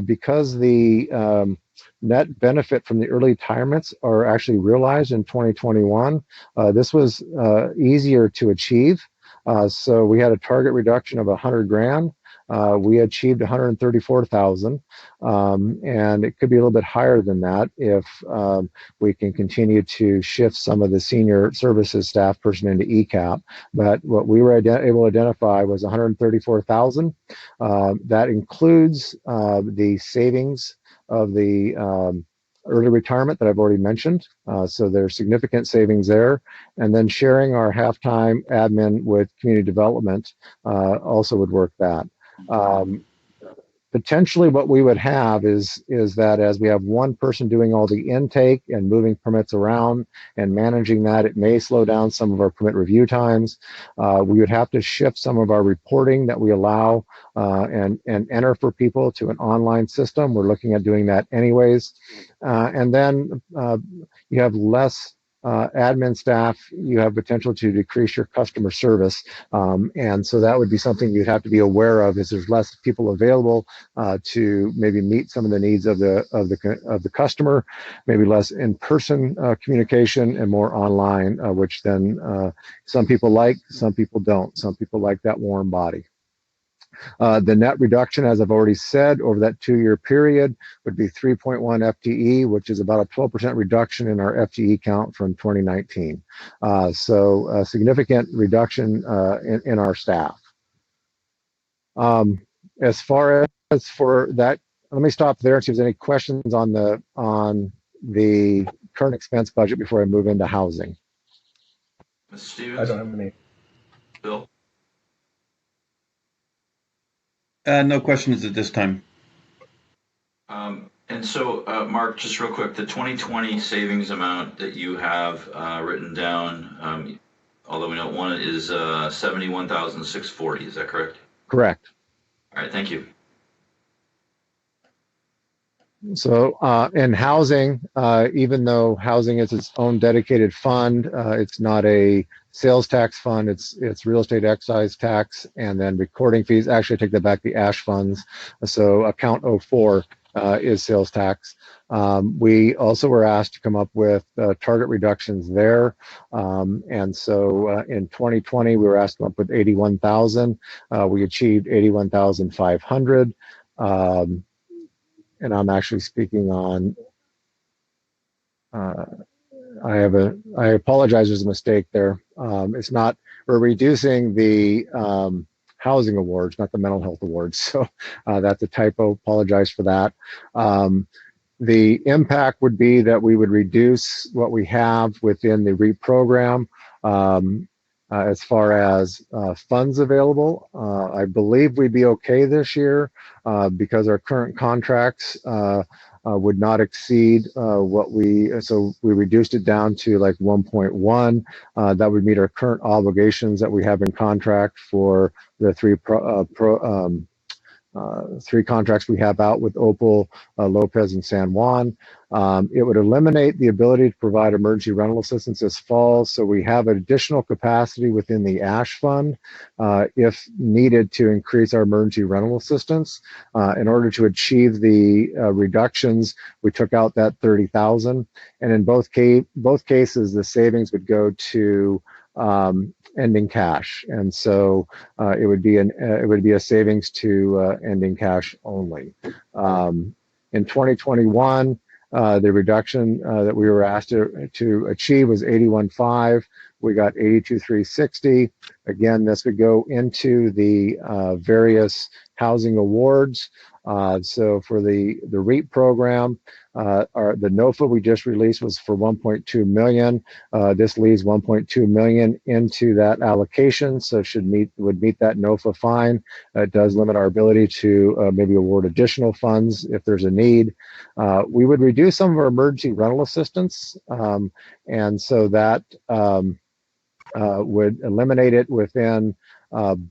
because the net benefit from the early retirements are actually realized in 2021, this was easier to achieve. So we had a target reduction of 100 grand. We achieved 134,000, and it could be a little bit higher than that if we can continue to shift some of the senior services staff person into ECAP. But what we were able to identify was 134,000. That includes the savings of the early retirement that I've already mentioned. So there's significant savings there. And then sharing our halftime admin with community development also would work that. Potentially what we would have is that as we have one person doing all the intake and moving permits around and managing that, it may slow down some of our permit review times. We would have to shift some of our reporting that we allow and enter for people to an online system. We're looking at doing that anyways. And then you have less admin staff, you have potential to decrease your customer service, and so that would be something you'd have to be aware of. Is there's less people available to maybe meet some of the needs of the customer, maybe less in-person communication and more online, which then some people like, some people don't. Some people like that warm body. The net reduction, as I've already said, over that 2-year period would be 3.1 FTE, which is about a 12% reduction in our FTE count from 2019. So a significant reduction in our staff. As far as for that, let me stop there and see if there's any questions on the current expense budget before I move into housing. Mr. Stevens? I don't have any. Bill? No questions at this time. And so, Mark, just real quick, the 2020 savings amount that you have written down, although we don't want it, is 71,640. Is that correct? Correct. All right, thank you. So in housing, even though housing is its own dedicated fund, it's not a sales tax fund, it's real estate excise tax, and then recording fees. Actually, I take that back, the ASH funds. So account 04 is sales tax. We also were asked to come up with target reductions there. And so in 2020, we were asked to come up with 81,000. We achieved 81,500. And I'm actually speaking on, I apologize, there's a mistake there. It's not, we're reducing the housing awards, not the mental health awards. So that's a typo, apologize for that. The impact would be that we would reduce what we have within the REAP program as far as funds available. I believe we'd be okay this year because our current contracts would not exceed so we reduced it down to like 1.1. That would meet our current obligations that we have in contract for the three contracts we have out with Opal, Lopez, and San Juan. It would eliminate the ability to provide emergency rental assistance this fall, so we have additional capacity within the ASH fund if needed to increase our emergency rental assistance. In order to achieve the reductions, we took out that 30,000, and in both cases, the savings would go to ending cash, and so it would be a savings to ending cash only. In 2021, the reduction that we were asked to achieve was 81.5. We got 82,360. Again, this would go into the various housing awards. So for the REAP program, the NOFA we just released was for 1.2 million. This leaves 1.2 million into that allocation, so would meet that NOFA fine. It does limit our ability to maybe award additional funds if there's a need. We would reduce some of our emergency rental assistance, and so that would eliminate it within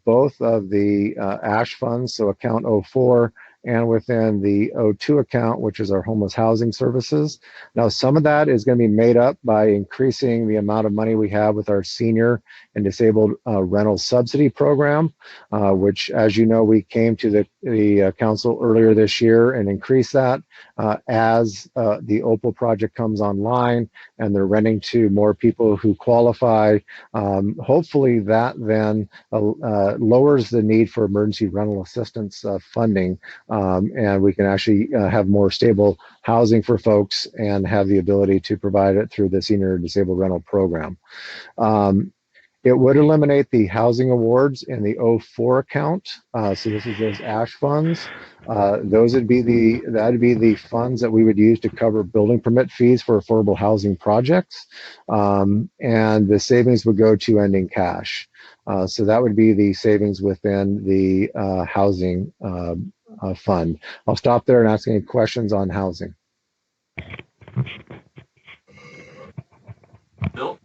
both of the ASH funds, so account 04, and within the O2 account, which is our homeless housing services. Now, some of that is going to be made up by increasing the amount of money we have with our senior and disabled rental subsidy program, which, as you know, we came to the council earlier this year and increased that as the Opal project comes online and they're renting to more people who qualify. Hopefully that then lowers the need for emergency rental assistance funding, and we can actually have more stable housing for folks and have the ability to provide it through the senior disabled rental program. It would eliminate the housing awards in the 04 account. So this is those ASH funds. Those would be the funds that we would use to cover building permit fees for affordable housing projects. And the savings would go to ending cash. So that would be the savings within the housing fund. I'll stop there and ask any questions on housing. Bill?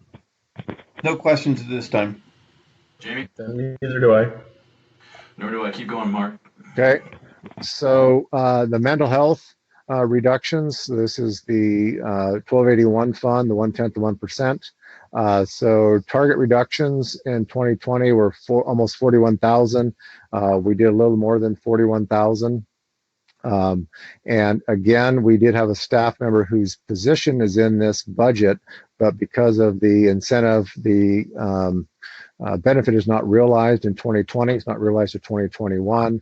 No questions at this time. Jamie? Neither do I. Nor do I. Keep going, Mark. Okay. So the mental health reductions, this is the 1281 fund, the 1/10 to 1%. So target reductions in 2020 were almost 41,000. We did a little more than 41,000. And again, we did have a staff member whose position is in this budget, but because of the incentive, the benefit is not realized in 2020. It's not realized in 2021.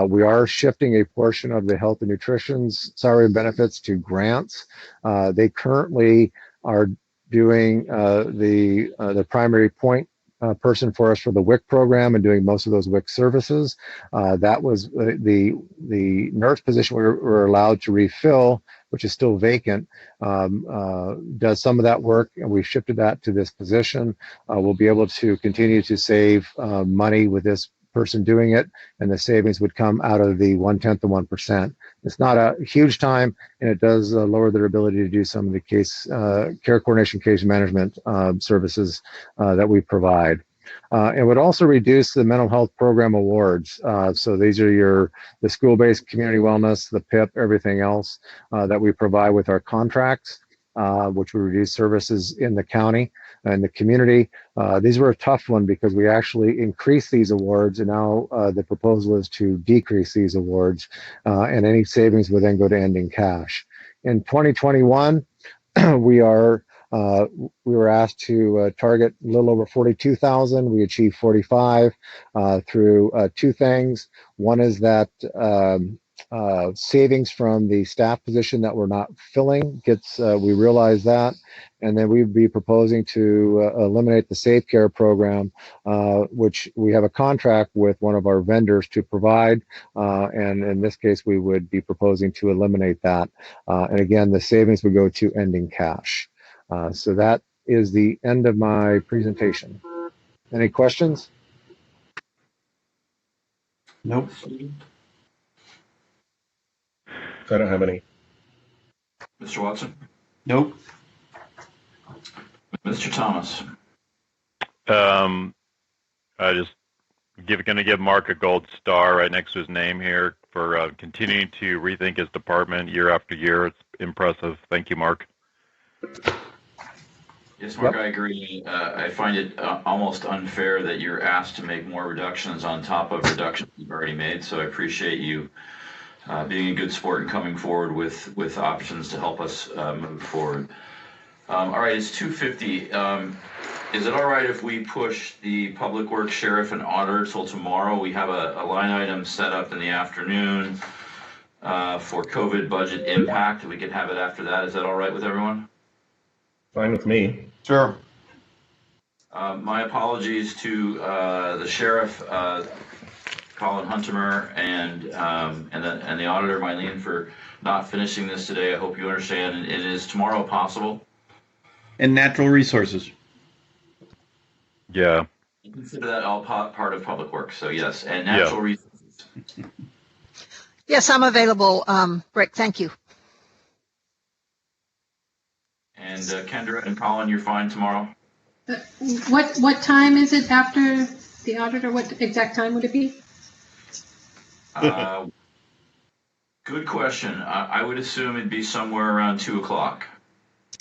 We are shifting a portion of the health and nutrition's salary and benefits to grants. They currently are doing the primary point person for us for the WIC program and doing most of those WIC services. That was the nurse position we were allowed to refill, which is still vacant, does some of that work, and we shifted that to this position. We'll be able to continue to save money with this person doing it, and the savings would come out of the 1/10 to 1%. It's not a huge time, and it does lower their ability to do some of the case care coordination, case management services that we provide. It would also reduce the mental health program awards. So these are the school-based community wellness, the PIP, everything else that we provide with our contracts, which would reduce services in the county and the community. These were a tough one because we actually increased these awards, and now the proposal is to decrease these awards, and any savings would then go to ending cash. In 2021, we were asked to target a little over 42,000. We achieved 45 through two things. One is that savings from the staff position that we're not filling gets, we realize that. And then we'd be proposing to eliminate the Safe Care program, which we have a contract with one of our vendors to provide. And in this case, we would be proposing to eliminate that. And again, the savings would go to ending cash. So that is the end of my presentation. Any questions? Nope. I don't have any. Mr. Watson? Nope. Mr. Thomas? I just going to give Mark a gold star right next to his name here for continuing to rethink his department year after year. It's impressive. Thank you, Mark. Yes, Mark, I agree. I find it almost unfair that you're asked to make more reductions on top of reductions you've already made. So I appreciate you being a good sport and coming forward with options to help us move forward. All right, it's 2:50. Is it all right if we push the Public Works Sheriff and Auditor till tomorrow? We have a line item set up in the afternoon for COVID budget impact. We can have it after that. Is that all right with everyone? Fine with me. Sure. My apologies to the Sheriff, Colin Huntemer, and the Auditor, Mylene, for not finishing this today. I hope you understand. It is tomorrow possible. And natural resources. Yeah. I consider that all part of Public Works. So yes, and natural resources. Yes, I'm available, Rick. Thank you. And Kendra and Colin, you're fine tomorrow? What time is it after the auditor? What exact time would it be? Good question. I would assume it'd be somewhere around 2 o'clock.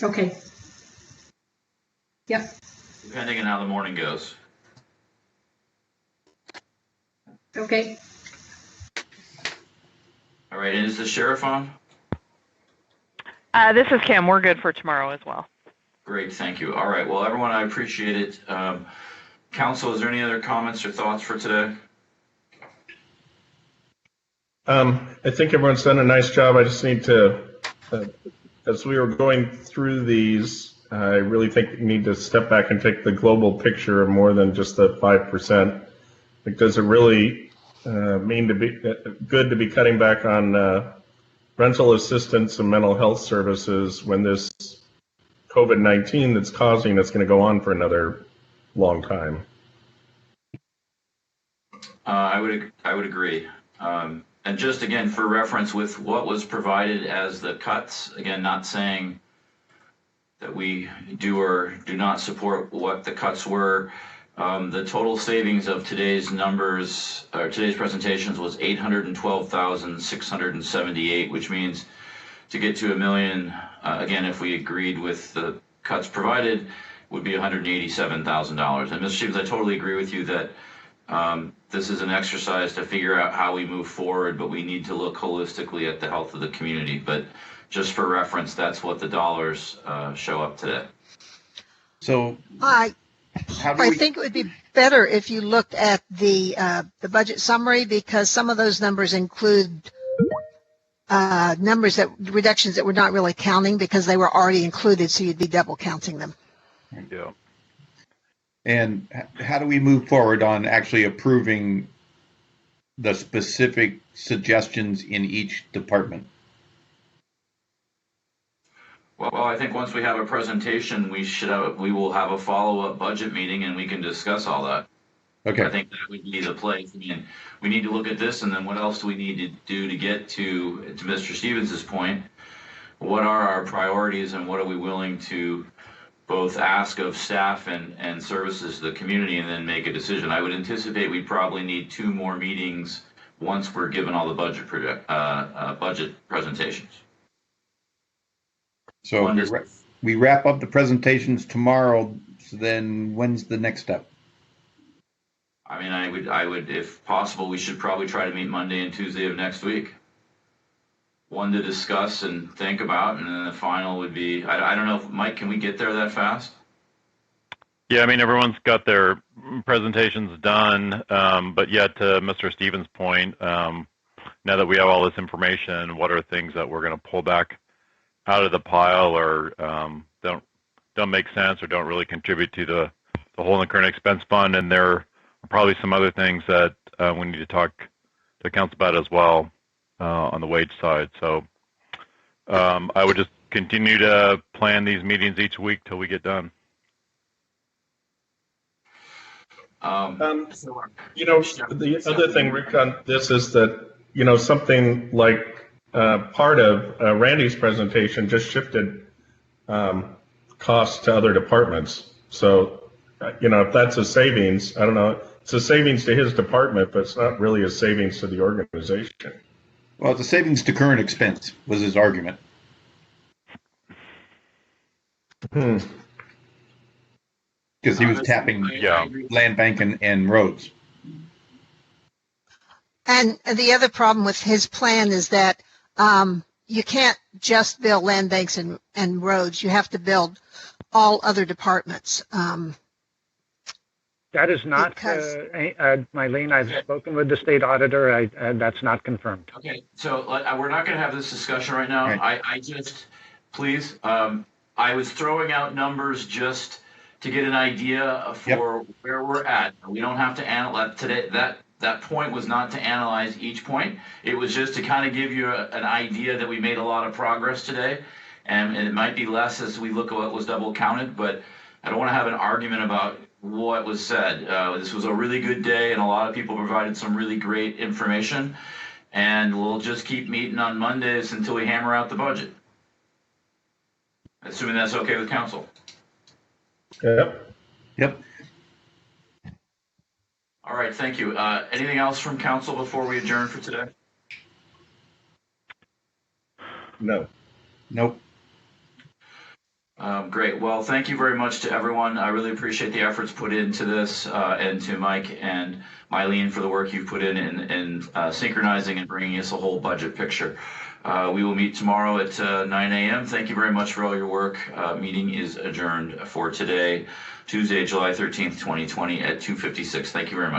Okay. Yep. Depending on how the morning goes. Okay. All right, and is the Sheriff on? This is Cam. We're good for tomorrow as well. Great, thank you. All right, well, everyone, I appreciate it. Council, is there any other comments or thoughts for today? I think everyone's done a nice job. I just need to, as we were going through these, I really think we need to step back and take the global picture of more than just the 5%. Like, does it really mean to be good to be cutting back on rental assistance and mental health services when this COVID-19 that's causing it's going to go on for another long time? I would agree. And just again, for reference with what was provided as the cuts, again, not saying that we do or do not support what the cuts were. The total savings of today's numbers, or today's presentations, was $812,678, which means to get to $1 million, again, if we agreed with the cuts provided, would be $187,000. And Mr. Stevens, I totally agree with you that this is an exercise to figure out how we move forward, but we need to look holistically at the health of the community. But just for reference, that's what the dollars show up today. So I think it would be better if you looked at the budget summary, because some of those numbers include reductions that we're not really counting because they were already included, so you'd be double counting them. Yeah. And how do we move forward on actually approving the specific suggestions in each department? Well, I think once we have a presentation, we will have a follow-up budget meeting and we can discuss all that. Okay. I think that would be the place. I mean, we need to look at this, and then what else do we need to do to get to Mr. Stevens's point? What are our priorities, and what are we willing to both ask of staff and services to the community, and then make a decision? I would anticipate we probably need 2 more meetings once we're given all the budget presentations. So we wrap up the presentations tomorrow. So then when's the next step? I mean, I would, if possible, we should probably try to meet Monday and Tuesday of next week. One to discuss and think about, and then the final would be, I don't know, Mike, can we get there that fast? Yeah, I mean, everyone's got their presentations done, but yet to Mr. Stevens' point, now that we have all this information, what are things that we're going to pull back out of the pile or don't make sense or don't really contribute to the whole and current expense fund. And there are probably some other things that we need to talk to council about as well on the wage side. So I would just continue to plan these meetings each week till we get done. The other thing, Rick, on this is that, something like part of Randy's presentation just shifted costs to other departments. So, if that's a savings, I don't know, it's a savings to his department, but it's not really a savings to the organization. Well, it's a savings to current expense was his argument. Because he was tapping land bank and roads. And the other problem with his plan is that you can't just build land banks and roads. You have to build all other departments. That is not, Mylene, I've spoken with the state auditor. That's not confirmed. Okay, so we're not going to have this discussion right now. Right. I just, please, I was throwing out numbers just to get an idea for where we're at. We don't have to analyze today. That point was not to analyze each point. It was just to kind of give you an idea that we made a lot of progress today. And it might be less as we look at what was double counted, but I don't want to have an argument about what was said. This was a really good day, and a lot of people provided some really great information. And we'll just keep meeting on Mondays until we hammer out the budget. Assuming that's okay with council. Yep. All right, thank you. Anything else from council before we adjourn for today? No. Nope. Great. Well, thank you very much to everyone. I really appreciate the efforts put into this, and to Mike and Mylene for the work you've put in synchronizing and bringing us a whole budget picture. We will meet tomorrow at 9 a.m. Thank you very much for all your work. Meeting is adjourned for today, Tuesday, July 13th, 2020 at 2:56. Thank you very much.